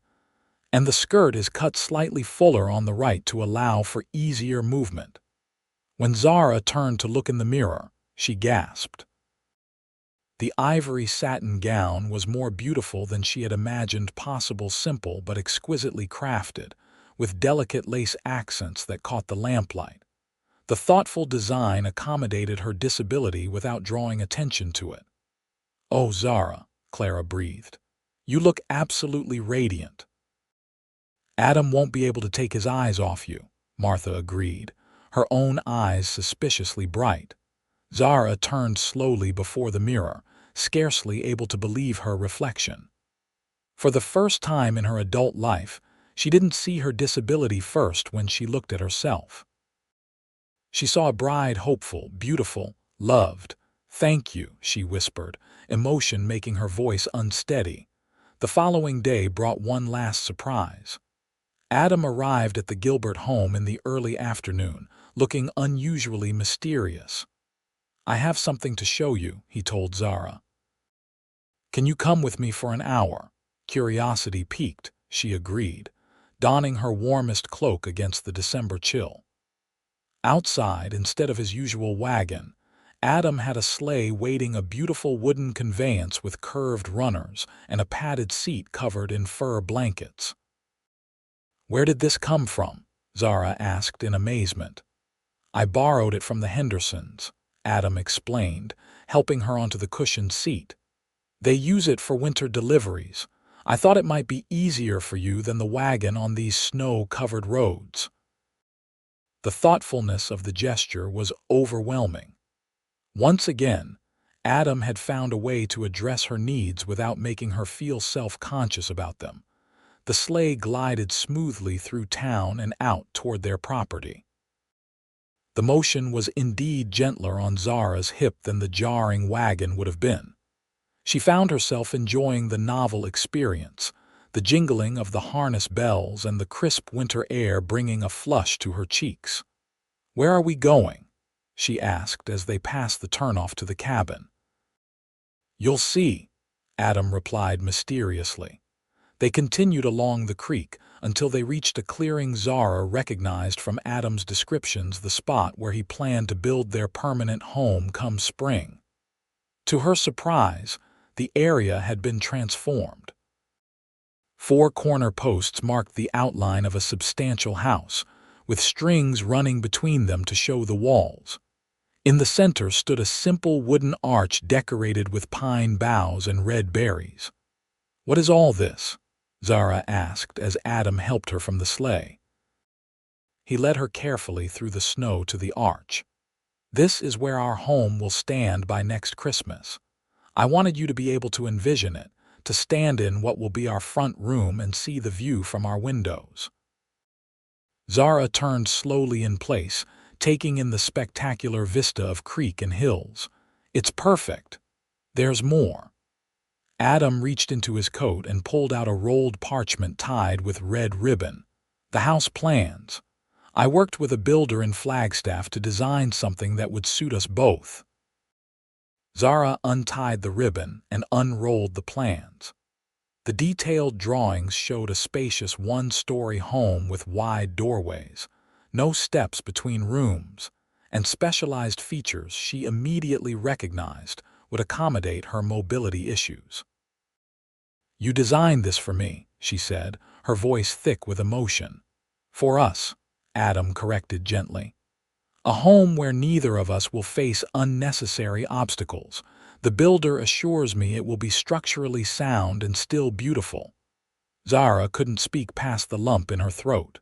"And the skirt is cut slightly fuller on the right to allow for easier movement." When Zara turned to look in the mirror, she gasped. The ivory satin gown was more beautiful than she had imagined possible, simple but exquisitely crafted, with delicate lace accents that caught the lamplight. The thoughtful design accommodated her disability without drawing attention to it. "Oh, Zara," Clara breathed. "You look absolutely radiant." "Adam won't be able to take his eyes off you," Martha agreed, her own eyes suspiciously bright. Zara turned slowly before the mirror, scarcely able to believe her reflection. For the first time in her adult life, she didn't see her disability first when she looked at herself. She saw a bride hopeful, beautiful, loved. "Thank you," she whispered, emotion making her voice unsteady. The following day brought one last surprise. Adam arrived at the Gilbert home in the early afternoon, looking unusually mysterious. "I have something to show you," he told Zara. "Can you come with me for an hour?" Curiosity piqued, she agreed, donning her warmest cloak against the December chill. Outside, instead of his usual wagon, Adam had a sleigh waiting, a beautiful wooden conveyance with curved runners and a padded seat covered in fur blankets. "Where did this come from?" Zara asked in amazement. "I borrowed it from the Hendersons," Adam explained, helping her onto the cushioned seat. "They use it for winter deliveries. I thought it might be easier for you than the wagon on these snow-covered roads." The thoughtfulness of the gesture was overwhelming. Once again, Adam had found a way to address her needs without making her feel self-conscious about them. The sleigh glided smoothly through town and out toward their property. The motion was indeed gentler on Zara's hip than the jarring wagon would have been. She found herself enjoying the novel experience, the jingling of the harness bells and the crisp winter air bringing a flush to her cheeks. "Where are we going?" she asked as they passed the turnoff to the cabin. "You'll see," Adam replied mysteriously. They continued along the creek until they reached a clearing Zara recognized from Adam's descriptions, the spot where he planned to build their permanent home come spring. To her surprise, the area had been transformed. 4 corner posts marked the outline of a substantial house, with strings running between them to show the walls. In the center stood a simple wooden arch decorated with pine boughs and red berries. "What is all this?" Zara asked as Adam helped her from the sleigh. He led her carefully through the snow to the arch. "This is where our home will stand by next Christmas. I wanted you to be able to envision it, to stand in what will be our front room and see the view from our windows." Zara turned slowly in place, taking in the spectacular vista of creek and hills. "It's perfect. There's more." Adam reached into his coat and pulled out a rolled parchment tied with red ribbon. "The house plans. I worked with a builder in Flagstaff to design something that would suit us both." Zara untied the ribbon and unrolled the plans. The detailed drawings showed a spacious one-story home with wide doorways, no steps between rooms, and specialized features she immediately recognized would accommodate her mobility issues. "You designed this for me," she said, her voice thick with emotion. "For us," Adam corrected gently. "A home where neither of us will face unnecessary obstacles. The builder assures me it will be structurally sound and still beautiful." Zara couldn't speak past the lump in her throat.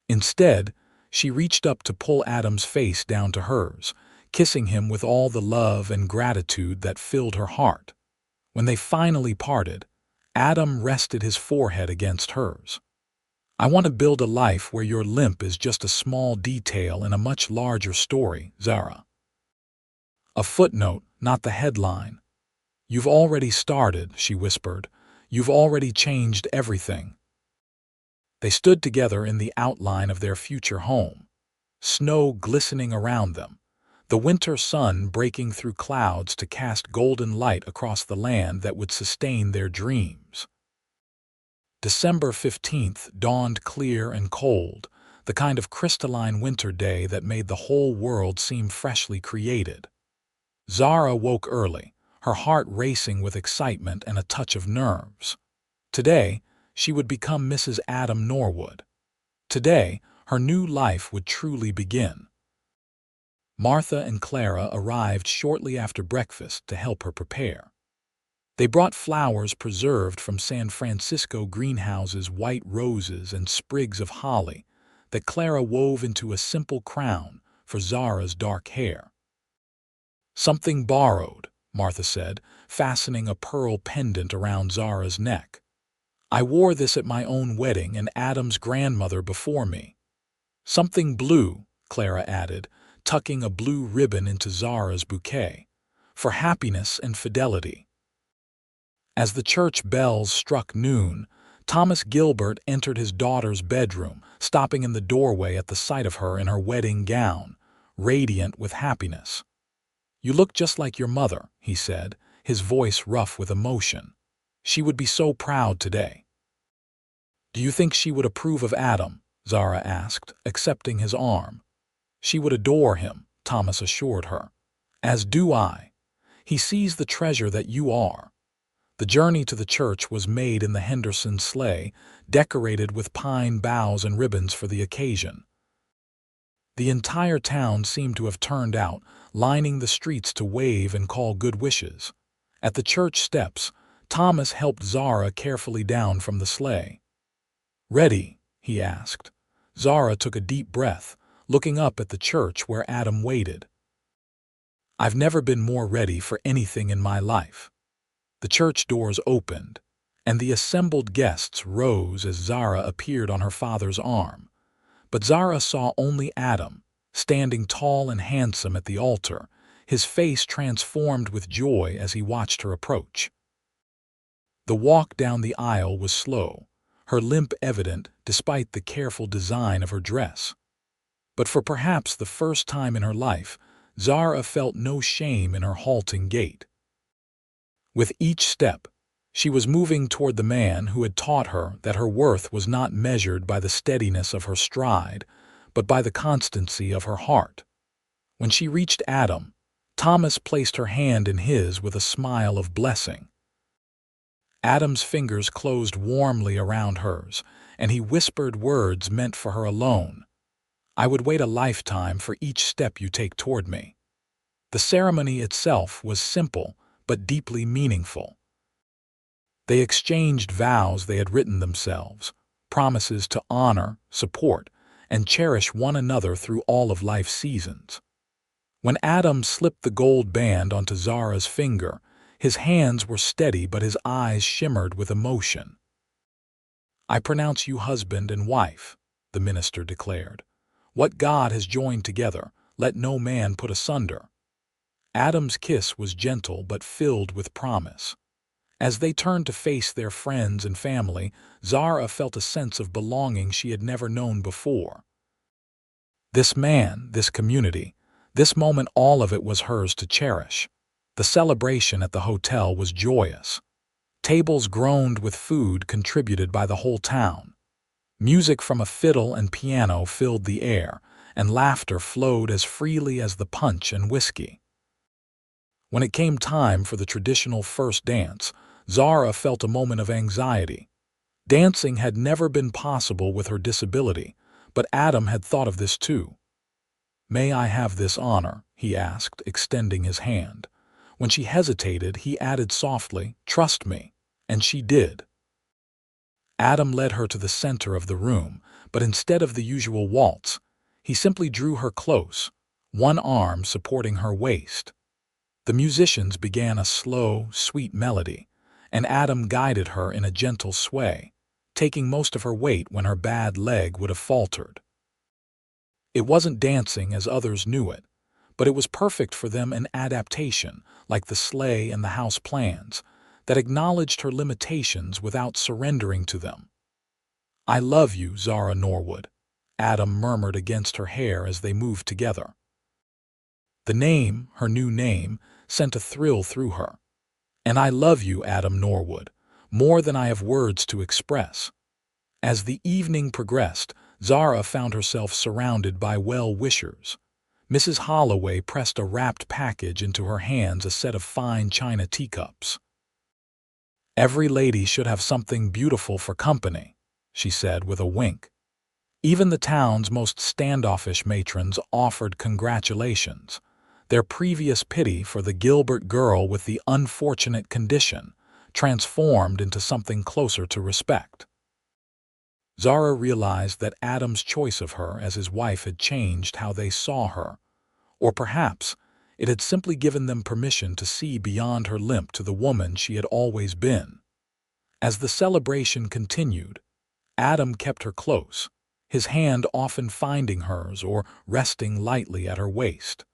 Instead, she reached up to pull Adam's face down to hers, kissing him with all the love and gratitude that filled her heart. When they finally parted, Adam rested his forehead against hers. "I want to build a life where your limp is just a small detail in a much larger story, Zara. A footnote, not the headline. You've already started," she whispered. "You've already changed everything." They stood together in the outline of their future home, snow glistening around them, the winter sun breaking through clouds to cast golden light across the land that would sustain their dreams. December 15th dawned clear and cold, the kind of crystalline winter day that made the whole world seem freshly created. Zara woke early, her heart racing with excitement and a touch of nerves. Today, she would become Mrs. Adam Norwood. Today, her new life would truly begin. Martha and Clara arrived shortly after breakfast to help her prepare. They brought flowers preserved from San Francisco greenhouses, white roses and sprigs of holly that Clara wove into a simple crown for Zara's dark hair. "Something borrowed," Martha said, fastening a pearl pendant around Zara's neck. "I wore this at my own wedding and Adam's grandmother before me." "Something blue," Clara added, tucking a blue ribbon into Zara's bouquet, "for happiness and fidelity." As the church bells struck noon, Thomas Gilbert entered his daughter's bedroom, stopping in the doorway at the sight of her in her wedding gown, radiant with happiness. "You look just like your mother," he said, his voice rough with emotion. "She would be so proud today." "Do you think she would approve of Adam?" Zara asked, accepting his arm. "She would adore him," Thomas assured her. "As do I. He sees the treasure that you are." The journey to the church was made in the Henderson sleigh, decorated with pine boughs and ribbons for the occasion. The entire town seemed to have turned out, lining the streets to wave and call good wishes. At the church steps, Thomas helped Zara carefully down from the sleigh. "Ready?" he asked. Zara took a deep breath, looking up at the church where Adam waited. "I've never been more ready for anything in my life." The church doors opened, and the assembled guests rose as Zara appeared on her father's arm. But Zara saw only Adam, standing tall and handsome at the altar, his face transformed with joy as he watched her approach. The walk down the aisle was slow, her limp evident despite the careful design of her dress. But for perhaps the first time in her life, Zara felt no shame in her halting gait. With each step, she was moving toward the man who had taught her that her worth was not measured by the steadiness of her stride, but by the constancy of her heart. When she reached Adam, Thomas placed her hand in his with a smile of blessing. Adam's fingers closed warmly around hers, and he whispered words meant for her alone. "I would wait a lifetime for each step you take toward me." The ceremony itself was simple, but deeply meaningful. They exchanged vows they had written themselves, promises to honor, support, and cherish one another through all of life's seasons. When Adam slipped the gold band onto Zara's finger, his hands were steady but his eyes shimmered with emotion. "I pronounce you husband and wife," the minister declared. "What God has joined together, let no man put asunder." Adam's kiss was gentle but filled with promise. As they turned to face their friends and family, Zara felt a sense of belonging she had never known before. This man, this community, this moment, all of it was hers to cherish. The celebration at the hotel was joyous. Tables groaned with food contributed by the whole town. Music from a fiddle and piano filled the air, and laughter flowed as freely as the punch and whiskey. When it came time for the traditional first dance, Zara felt a moment of anxiety. Dancing had never been possible with her disability, but Adam had thought of this too. "May I have this honor?" he asked, extending his hand. When she hesitated, he added softly, "Trust me," and she did. Adam led her to the center of the room, but instead of the usual waltz, he simply drew her close, one arm supporting her waist. The musicians began a slow, sweet melody, and Adam guided her in a gentle sway, taking most of her weight when her bad leg would have faltered. It wasn't dancing as others knew it, but it was perfect for them, an adaptation, like the sleigh and the house plans, that acknowledged her limitations without surrendering to them. "I love you, Zara Norwood," Adam murmured against her hair as they moved together. The name, her new name, sent a thrill through her. "And I love you, Adam Norwood, more than I have words to express." As the evening progressed, Zara found herself surrounded by well-wishers. Mrs. Holloway pressed a wrapped package into her hands, a set of fine china teacups. "Every lady should have something beautiful for company," she said with a wink. Even the town's most standoffish matrons offered congratulations, their previous pity for the Gilbert girl with the unfortunate condition transformed into something closer to respect. Zara realized that Adam's choice of her as his wife had changed how they saw her, or perhaps it had simply given them permission to see beyond her limp to the woman she had always been. As the celebration continued, Adam kept her close, his hand often finding hers or resting lightly at her waist.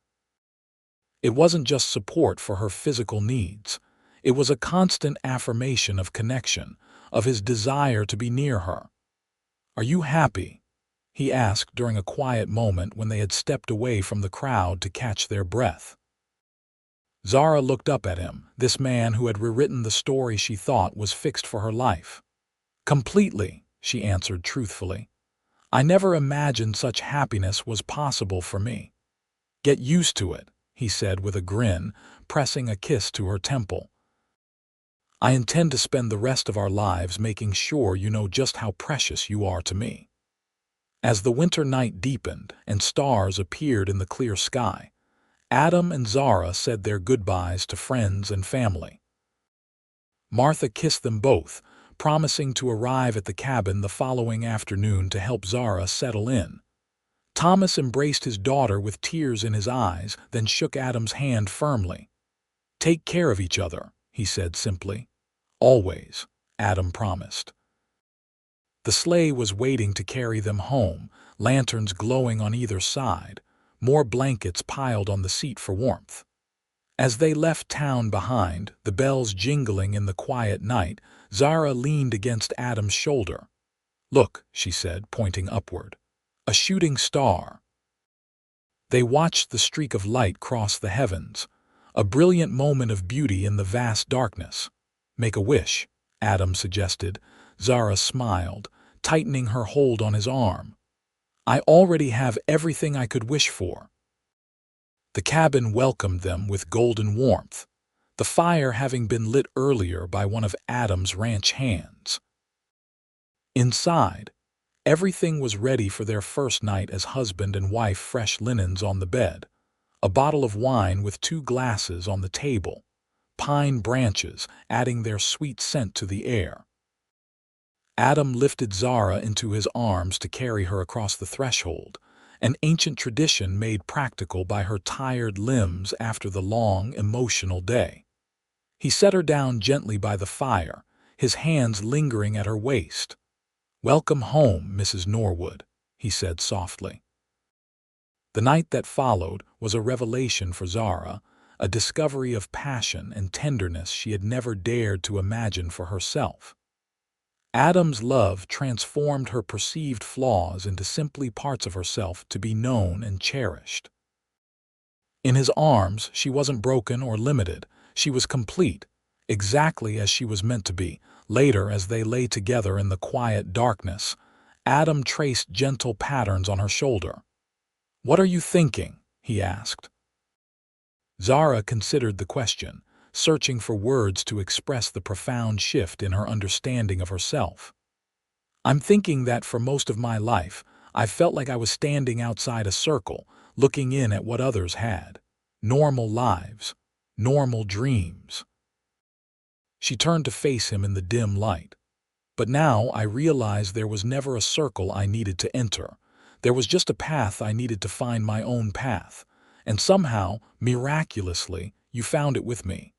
It wasn't just support for her physical needs. It was a constant affirmation of connection, of his desire to be near her. "Are you happy?" he asked during a quiet moment when they had stepped away from the crowd to catch their breath. Zara looked up at him, this man who had rewritten the story she thought was fixed for her life. "Completely," she answered truthfully. "I never imagined such happiness was possible for me." "Get used to it," he said with a grin, pressing a kiss to her temple. "I intend to spend the rest of our lives making sure you know just how precious you are to me." As the winter night deepened and stars appeared in the clear sky, Adam and Zara said their goodbyes to friends and family. Martha kissed them both, promising to arrive at the cabin the following afternoon to help Zara settle in. Thomas embraced his daughter with tears in his eyes, then shook Adam's hand firmly. "Take care of each other," he said simply. "Always," Adam promised. The sleigh was waiting to carry them home, lanterns glowing on either side, more blankets piled on the seat for warmth. As they left town behind, the bells jingling in the quiet night, Zara leaned against Adam's shoulder. "Look," she said, pointing upward. "A shooting star." They watched the streak of light cross the heavens, a brilliant moment of beauty in the vast darkness. "Make a wish," Adam suggested. Zara smiled, tightening her hold on his arm. "I already have everything I could wish for." The cabin welcomed them with golden warmth, the fire having been lit earlier by one of Adam's ranch hands. Inside, everything was ready for their first night as husband and wife, fresh linens on the bed, a bottle of wine with 2 glasses on the table, pine branches adding their sweet scent to the air. Adam lifted Zara into his arms to carry her across the threshold, an ancient tradition made practical by her tired limbs after the long, emotional day. He set her down gently by the fire, his hands lingering at her waist. "Welcome home, Mrs. Norwood," he said softly. The night that followed was a revelation for Zara, a discovery of passion and tenderness she had never dared to imagine for herself. Adam's love transformed her perceived flaws into simply parts of herself to be known and cherished. In his arms, she wasn't broken or limited. She was complete, exactly as she was meant to be. Later, as they lay together in the quiet darkness, Adam traced gentle patterns on her shoulder. "What are you thinking?" he asked. Zara considered the question, searching for words to express the profound shift in her understanding of herself. "I'm thinking that for most of my life, I felt like I was standing outside a circle, looking in at what others had. Normal lives, normal dreams." She turned to face him in the dim light. "But now I realize there was never a circle I needed to enter. There was just a path I needed to find my own path. And somehow, miraculously, you found it with me."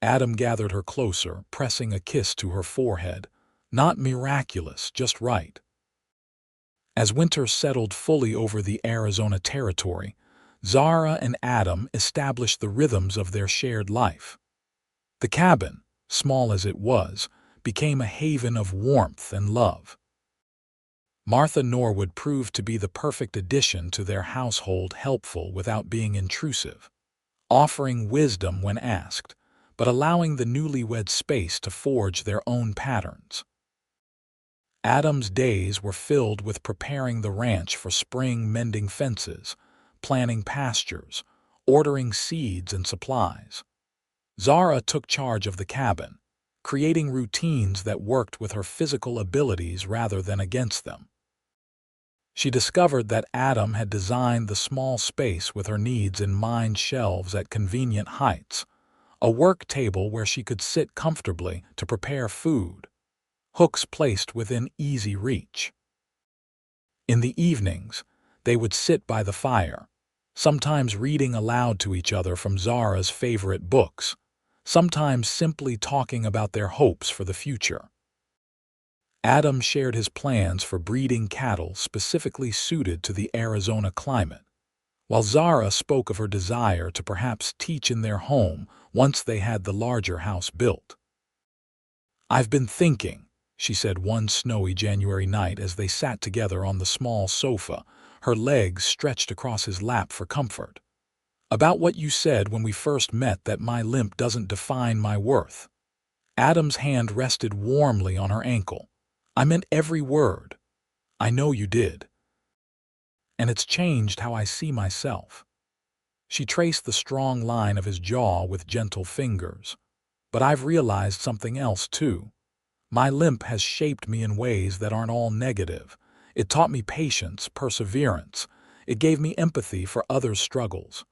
Adam gathered her closer, pressing a kiss to her forehead. "Not miraculous, just right." As winter settled fully over the Arizona territory, Zara and Adam established the rhythms of their shared life. The cabin, small as it was, became a haven of warmth and love. Martha Norwood proved to be the perfect addition to their household, helpful without being intrusive, offering wisdom when asked, but allowing the newlyweds space to forge their own patterns. Adam's days were filled with preparing the ranch for spring, mending fences, planting pastures, ordering seeds and supplies. Zara took charge of the cabin, creating routines that worked with her physical abilities rather than against them. She discovered that Adam had designed the small space with her needs in mind, shelves at convenient heights, a work table where she could sit comfortably to prepare food, hooks placed within easy reach. In the evenings, they would sit by the fire, sometimes reading aloud to each other from Zara's favorite books, sometimes simply talking about their hopes for the future. Adam shared his plans for breeding cattle specifically suited to the Arizona climate, while Zara spoke of her desire to perhaps teach in their home once they had the larger house built. "I've been thinking," she said one snowy January night as they sat together on the small sofa, her legs stretched across his lap for comfort, "about what you said when we first met, that my limp doesn't define my worth." Adam's hand rested warmly on her ankle. "I meant every word. I know you did. And it's changed how I see myself." She traced the strong line of his jaw with gentle fingers. "But I've realized something else, too. My limp has shaped me in ways that aren't all negative. It taught me patience, perseverance. It gave me empathy for others' struggles.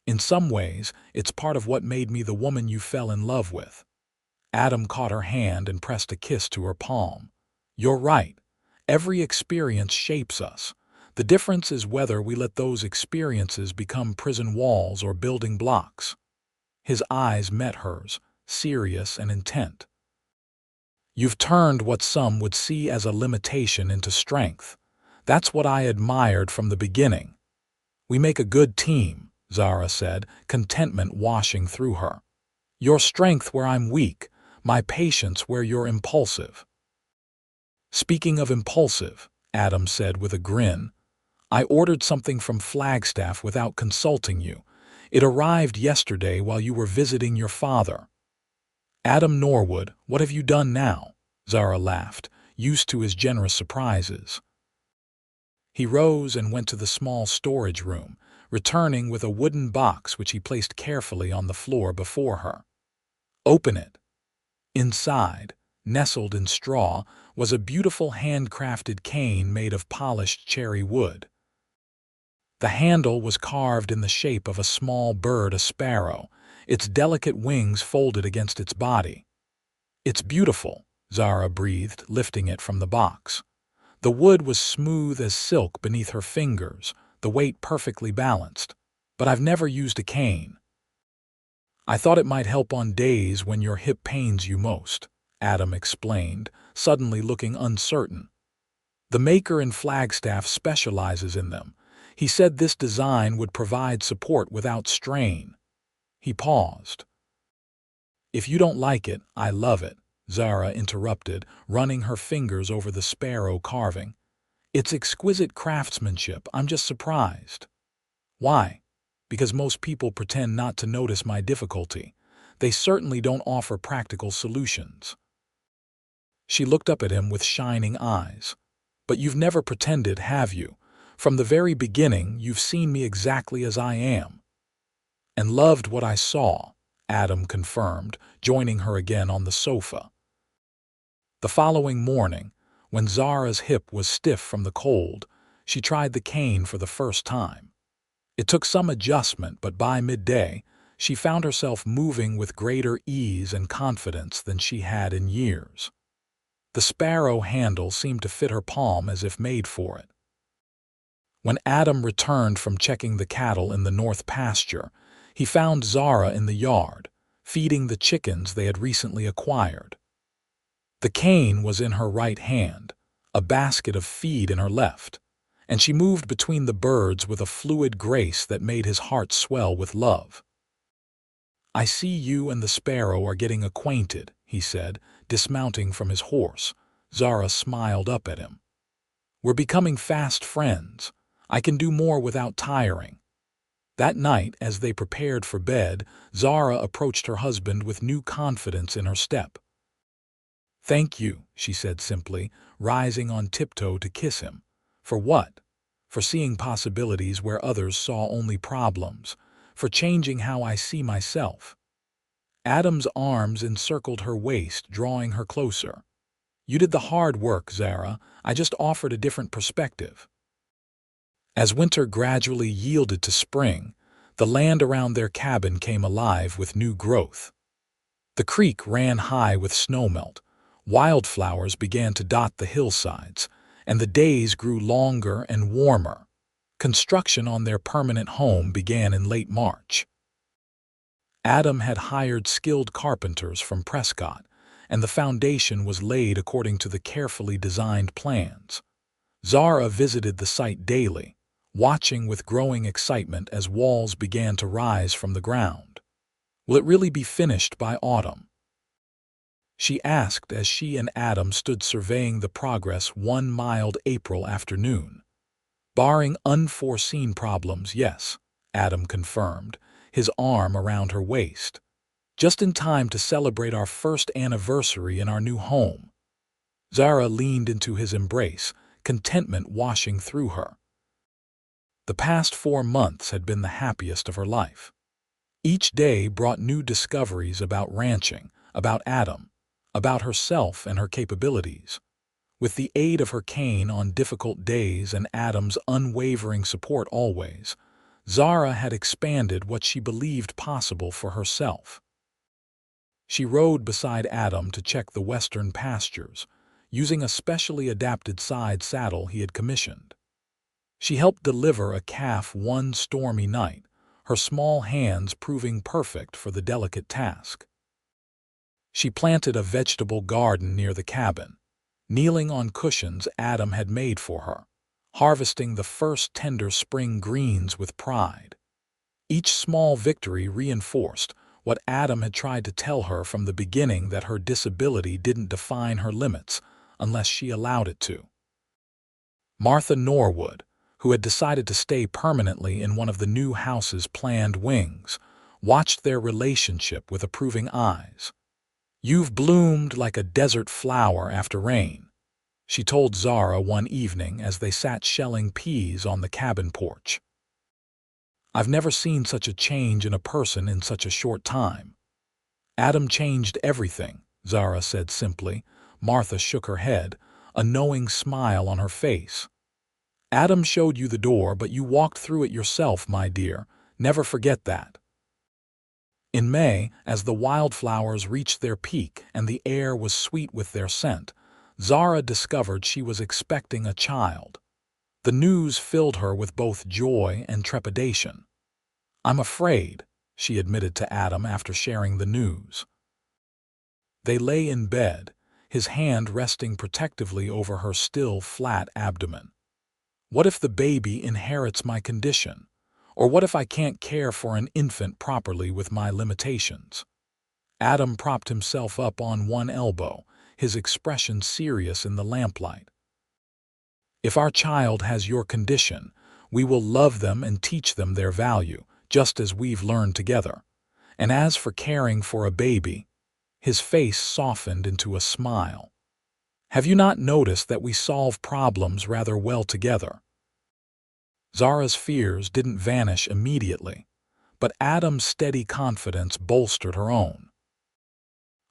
In some ways, it's part of what made me the woman you fell in love with." Adam caught her hand and pressed a kiss to her palm. "You're right. Every experience shapes us. The difference is whether we let those experiences become prison walls or building blocks." His eyes met hers, serious and intent. "You've turned what some would see as a limitation into strength. That's what I admired from the beginning." "We make a good team," Zara said, contentment washing through her. "Your strength where I'm weak, my patience where you're impulsive." "Speaking of impulsive," Adam said with a grin, "I ordered something from Flagstaff without consulting you. It arrived yesterday while you were visiting your father." "Adam Norwood, what have you done now?" Zara laughed, used to his generous surprises. He rose and went to the small storage room, returning with a wooden box which he placed carefully on the floor before her. "Open it." Inside, nestled in straw, was a beautiful handcrafted cane made of polished cherry wood. The handle was carved in the shape of a small bird, a sparrow, its delicate wings folded against its body. "It's beautiful," Zara breathed, lifting it from the box. The wood was smooth as silk beneath her fingers, the weight perfectly balanced. "But I've never used a cane." "I thought it might help on days when your hip pains you most," Adam explained, suddenly looking uncertain. "The maker in Flagstaff specializes in them. He said this design would provide support without strain." He paused. "If you don't like it, I love it," Zara interrupted, running her fingers over the sparrow carving. "It's exquisite craftsmanship. I'm just surprised." "Why?" "Because most people pretend not to notice my difficulty. They certainly don't offer practical solutions." She looked up at him with shining eyes. "But you've never pretended, have you? From the very beginning, you've seen me exactly as I am." "And loved what I saw," Adam confirmed, joining her again on the sofa. The following morning, when Zara's hip was stiff from the cold, she tried the cane for the first time. It took some adjustment, but by midday, she found herself moving with greater ease and confidence than she had in years. The sparrow handle seemed to fit her palm as if made for it. When Adam returned from checking the cattle in the north pasture, he found Zara in the yard, feeding the chickens they had recently acquired. The cane was in her right hand, a basket of feed in her left, and she moved between the birds with a fluid grace that made his heart swell with love. "I see you and the sparrow are getting acquainted," he said, dismounting from his horse. Zara smiled up at him. "We're becoming fast friends. I can do more without tiring." That night, as they prepared for bed, Zara approached her husband with new confidence in her step. "Thank you," she said simply, rising on tiptoe to kiss him. "For what?" "For seeing possibilities where others saw only problems. For changing how I see myself." Adam's arms encircled her waist, drawing her closer. You did the hard work, Zara. I just offered a different perspective. As winter gradually yielded to spring, the land around their cabin came alive with new growth. The creek ran high with snowmelt, wildflowers began to dot the hillsides, and the days grew longer and warmer. Construction on their permanent home began in late March. Adam had hired skilled carpenters from Prescott, and the foundation was laid according to the carefully designed plans. Zara visited the site daily, watching with growing excitement as walls began to rise from the ground. Will it really be finished by autumn? She asked as she and Adam stood surveying the progress one mild April afternoon. Barring unforeseen problems, yes, Adam confirmed, his arm around her waist. Just in time to celebrate our first anniversary in our new home. Zara leaned into his embrace, contentment washing through her. The past 4 months had been the happiest of her life. Each day brought new discoveries about ranching, about Adam, about herself and her capabilities. With the aid of her cane on difficult days and Adam's unwavering support always, Zara had expanded what she believed possible for herself. She rode beside Adam to check the western pastures, using a specially adapted side saddle he had commissioned. She helped deliver a calf one stormy night, her small hands proving perfect for the delicate task. She planted a vegetable garden near the cabin, kneeling on cushions Adam had made for her, harvesting the first tender spring greens with pride. Each small victory reinforced what Adam had tried to tell her from the beginning, that her disability didn't define her limits unless she allowed it to. Martha Norwood, who had decided to stay permanently in one of the new house's planned wings, watched their relationship with approving eyes. "You've bloomed like a desert flower after rain," she told Zara one evening as they sat shelling peas on the cabin porch. "I've never seen such a change in a person in such a short time." "Adam changed everything," Zara said simply. Martha shook her head, a knowing smile on her face. "Adam showed you the door, but you walked through it yourself, my dear. Never forget that." In May, as the wildflowers reached their peak and the air was sweet with their scent, Zara discovered she was expecting a child. The news filled her with both joy and trepidation. "I'm afraid," she admitted to Adam after sharing the news. They lay in bed, his hand resting protectively over her still flat abdomen. "What if the baby inherits my condition? Or what if I can't care for an infant properly with my limitations?" Adam propped himself up on one elbow, his expression serious in the lamplight. "If our child has your condition, we will love them and teach them their value, just as we've learned together. And as for caring for a baby," his face softened into a smile, "have you not noticed that we solve problems rather well together?" Zara's fears didn't vanish immediately, but Adam's steady confidence bolstered her own.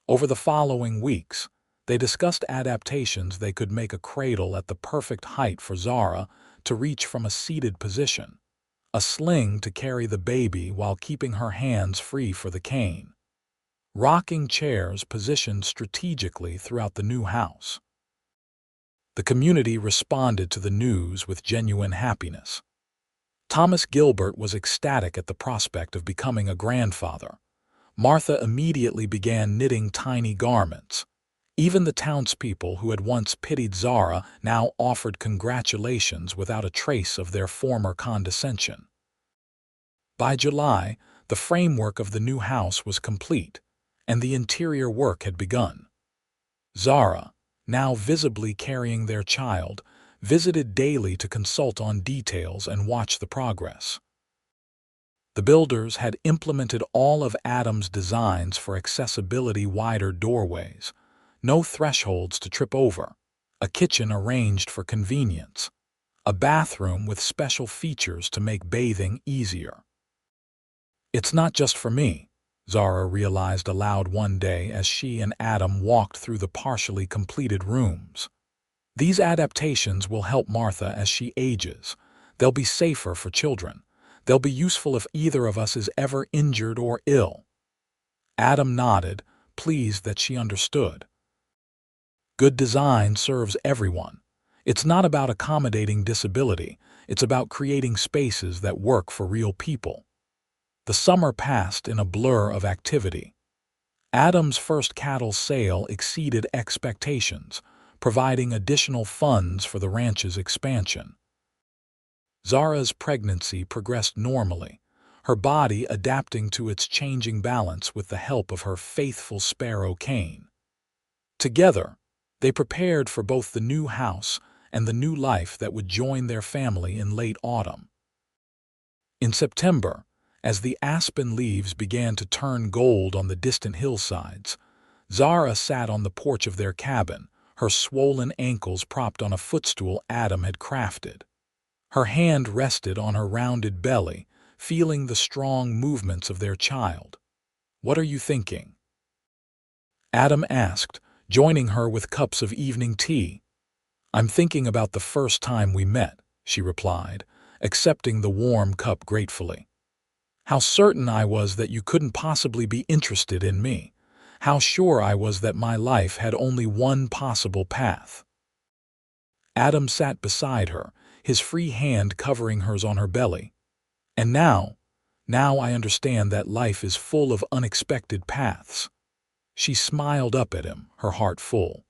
Over the following weeks, they discussed adaptations they could make: a cradle at the perfect height for Zara to reach from a seated position, a sling to carry the baby while keeping her hands free for the cane, rocking chairs positioned strategically throughout the new house. The community responded to the news with genuine happiness. Thomas Gilbert was ecstatic at the prospect of becoming a grandfather. Martha immediately began knitting tiny garments. Even the townspeople who had once pitied Zara now offered congratulations without a trace of their former condescension. By July, the framework of the new house was complete, and the interior work had begun. Zara, now visibly carrying their child, visited daily to consult on details and watch the progress. The builders had implemented all of Adam's designs for accessibility: wider doorways, no thresholds to trip over, a kitchen arranged for convenience, a bathroom with special features to make bathing easier. "It's not just for me," Zara realized aloud one day as she and Adam walked through the partially completed rooms. These adaptations will help Martha as she ages. They'll be safer for children. They'll be useful if either of us is ever injured or ill. Adam nodded, pleased that she understood. Good design serves everyone. It's not about accommodating disability. It's about creating spaces that work for real people. The summer passed in a blur of activity. Adam's first cattle sale exceeded expectations, providing additional funds for the ranch's expansion. Zara's pregnancy progressed normally, her body adapting to its changing balance with the help of her faithful sparrow Cain. Together, they prepared for both the new house and the new life that would join their family in late autumn. In September, as the aspen leaves began to turn gold on the distant hillsides, Zara sat on the porch of their cabin, her swollen ankles propped on a footstool Adam had crafted. Her hand rested on her rounded belly, feeling the strong movements of their child. "What are you thinking?" Adam asked, joining her with cups of evening tea. "I'm thinking about the first time we met," she replied, accepting the warm cup gratefully. "How certain I was that you couldn't possibly be interested in me. How sure I was that my life had only one possible path." Adam sat beside her, his free hand covering hers on her belly. "And now I understand that life is full of unexpected paths." She smiled up at him, her heart full.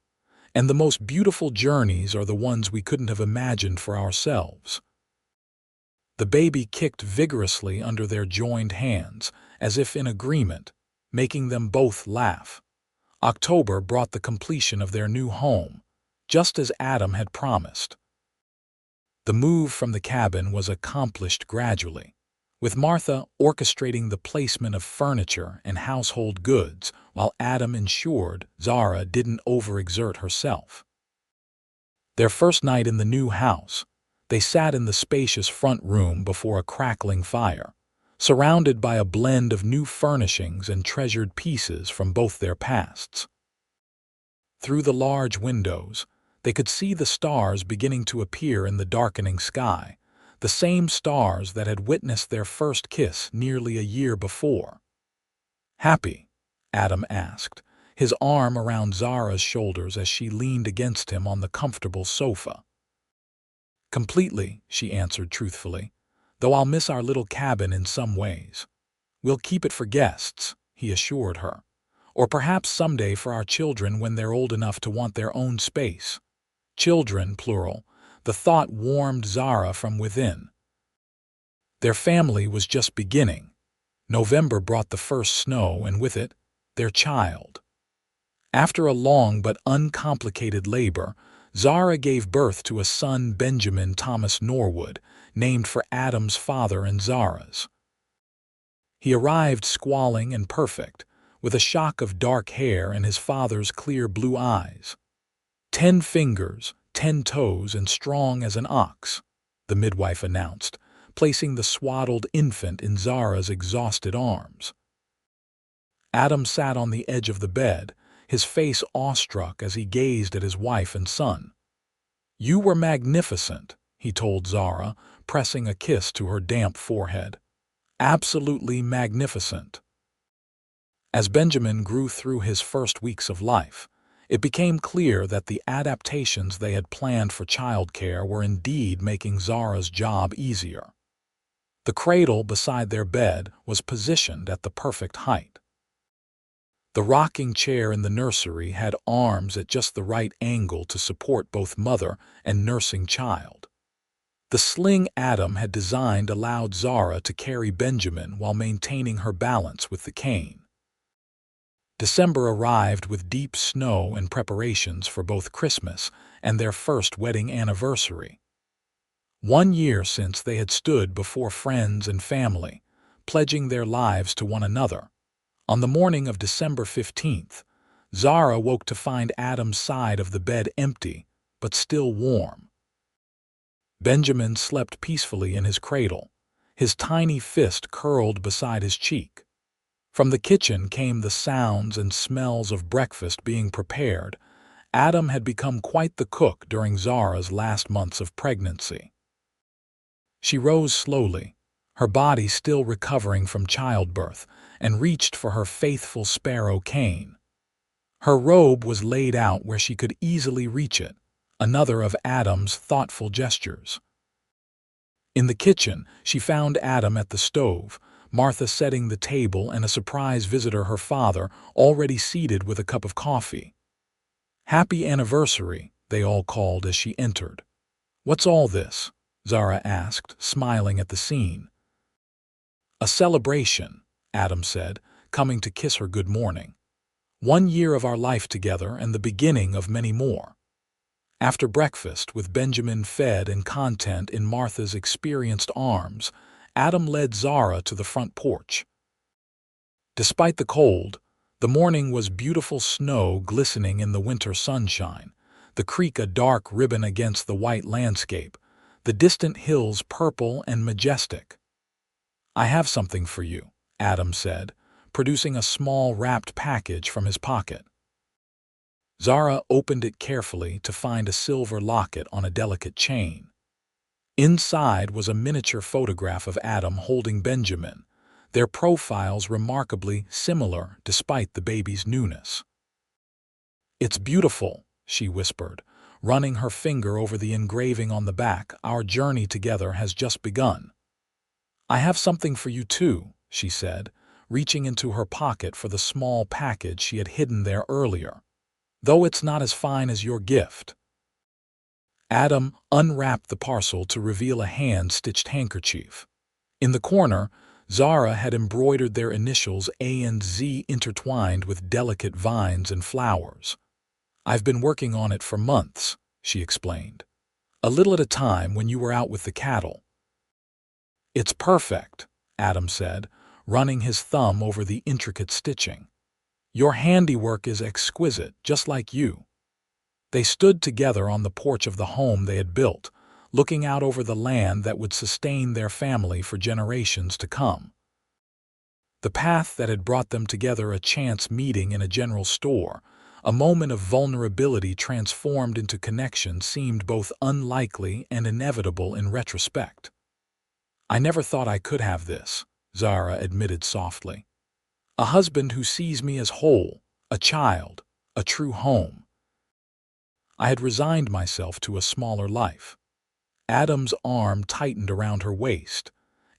"And the most beautiful journeys are the ones we couldn't have imagined for ourselves." The baby kicked vigorously under their joined hands, as if in agreement, making them both laugh. October brought the completion of their new home, just as Adam had promised. The move from the cabin was accomplished gradually, with Martha orchestrating the placement of furniture and household goods, while Adam ensured Zara didn't overexert herself. Their first night in the new house, they sat in the spacious front room before a crackling fire, surrounded by a blend of new furnishings and treasured pieces from both their pasts. Through the large windows, they could see the stars beginning to appear in the darkening sky, the same stars that had witnessed their first kiss nearly a year before. "Happy?" Adam asked, his arm around Zara's shoulders as she leaned against him on the comfortable sofa. "Completely," she answered truthfully, "though I'll miss our little cabin in some ways. We'll keep it for guests," he assured her, "or perhaps someday for our children when they're old enough to want their own space." Children, plural. The thought warmed Zara from within. Their family was just beginning. November brought the first snow, and with it, their child. After a long but uncomplicated labor, Zara gave birth to a son, Benjamin Thomas Norwood, named for Adam's father and Zara's. He arrived squalling and perfect, with a shock of dark hair and his father's clear blue eyes. 10 fingers, 10 toes, and strong as an ox, the midwife announced, placing the swaddled infant in Zara's exhausted arms. Adam sat on the edge of the bed, his face awestruck as he gazed at his wife and son. "You were magnificent," he told Zara, pressing a kiss to her damp forehead. "Absolutely magnificent." As Benjamin grew through his first weeks of life, it became clear that the adaptations they had planned for childcare were indeed making Zara's job easier. The cradle beside their bed was positioned at the perfect height. The rocking chair in the nursery had arms at just the right angle to support both mother and nursing child. The sling Adam had designed allowed Zara to carry Benjamin while maintaining her balance with the cane. December arrived with deep snow and preparations for both Christmas and their first wedding anniversary. 1 year since they had stood before friends and family, pledging their lives to one another. On the morning of December 15th, Zara woke to find Adam's side of the bed empty, but still warm. Benjamin slept peacefully in his cradle, his tiny fist curled beside his cheek. From the kitchen came the sounds and smells of breakfast being prepared. Adam had become quite the cook during Zara's last months of pregnancy. She rose slowly, her body still recovering from childbirth, and reached for her faithful sparrow cane. Her robe was laid out where she could easily reach it, another of Adam's thoughtful gestures. In the kitchen, she found Adam at the stove, Martha setting the table, and a surprise visitor, her father, already seated with a cup of coffee. "Happy anniversary," they all called as she entered. "What's all this?" Zara asked, smiling at the scene. "A celebration," Adam said, coming to kiss her good morning. "1 year of our life together and the beginning of many more." After breakfast, with Benjamin fed and content in Martha's experienced arms, Adam led Zara to the front porch. Despite the cold, the morning was beautiful, snow glistening in the winter sunshine, the creek a dark ribbon against the white landscape, the distant hills purple and majestic. "I have something for you," Adam said, producing a small wrapped package from his pocket. Zara opened it carefully to find a silver locket on a delicate chain. Inside was a miniature photograph of Adam holding Benjamin, their profiles remarkably similar despite the baby's newness. "It's beautiful," she whispered, running her finger over the engraving on the back. "Our journey together has just begun." "I have something for you too," she said, reaching into her pocket for the small package she had hidden there earlier. "Though it's not as fine as your gift." Adam unwrapped the parcel to reveal a hand-stitched handkerchief. In the corner, Zara had embroidered their initials A and Z intertwined with delicate vines and flowers. "I've been working on it for months," she explained. "A little at a time when you were out with the cattle." "It's perfect," Adam said, running his thumb over the intricate stitching. "Your handiwork is exquisite, just like you." They stood together on the porch of the home they had built, looking out over the land that would sustain their family for generations to come. The path that had brought them together, a chance meeting in a general store, a moment of vulnerability transformed into connection, seemed both unlikely and inevitable in retrospect. "I never thought I could have this," Zara admitted softly. "A husband who sees me as whole, a child, a true home." I had resigned myself to a smaller life. Adam's arm tightened around her waist,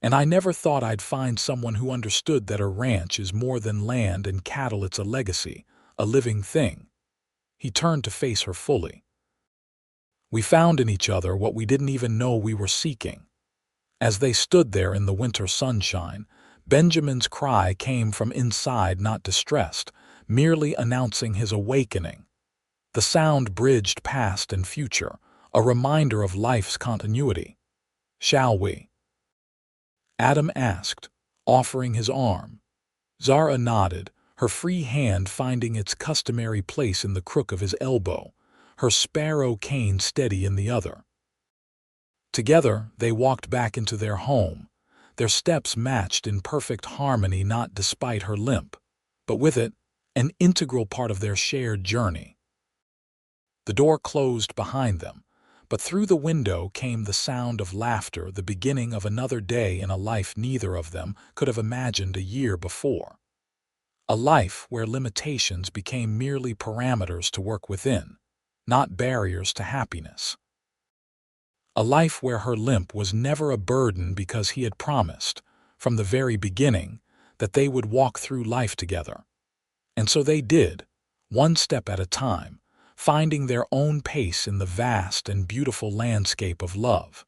and I never thought I'd find someone who understood that a ranch is more than land and cattle. It's a legacy, a living thing. He turned to face her fully. "We found in each other what we didn't even know we were seeking." As they stood there in the winter sunshine, Benjamin's cry came from inside, not distressed, merely announcing his awakening. The sound bridged past and future, a reminder of life's continuity. "Shall we?" Adam asked, offering his arm. Zara nodded, her free hand finding its customary place in the crook of his elbow, her sparrow cane steady in the other. Together, they walked back into their home, their steps matched in perfect harmony, not despite her limp, but with it, an integral part of their shared journey. The door closed behind them, but through the window came the sound of laughter, the beginning of another day in a life neither of them could have imagined a year before. A life where limitations became merely parameters to work within, not barriers to happiness. A life where her limp was never a burden because he had promised, from the very beginning, that they would walk through life together. And so they did, one step at a time, finding their own pace in the vast and beautiful landscape of love.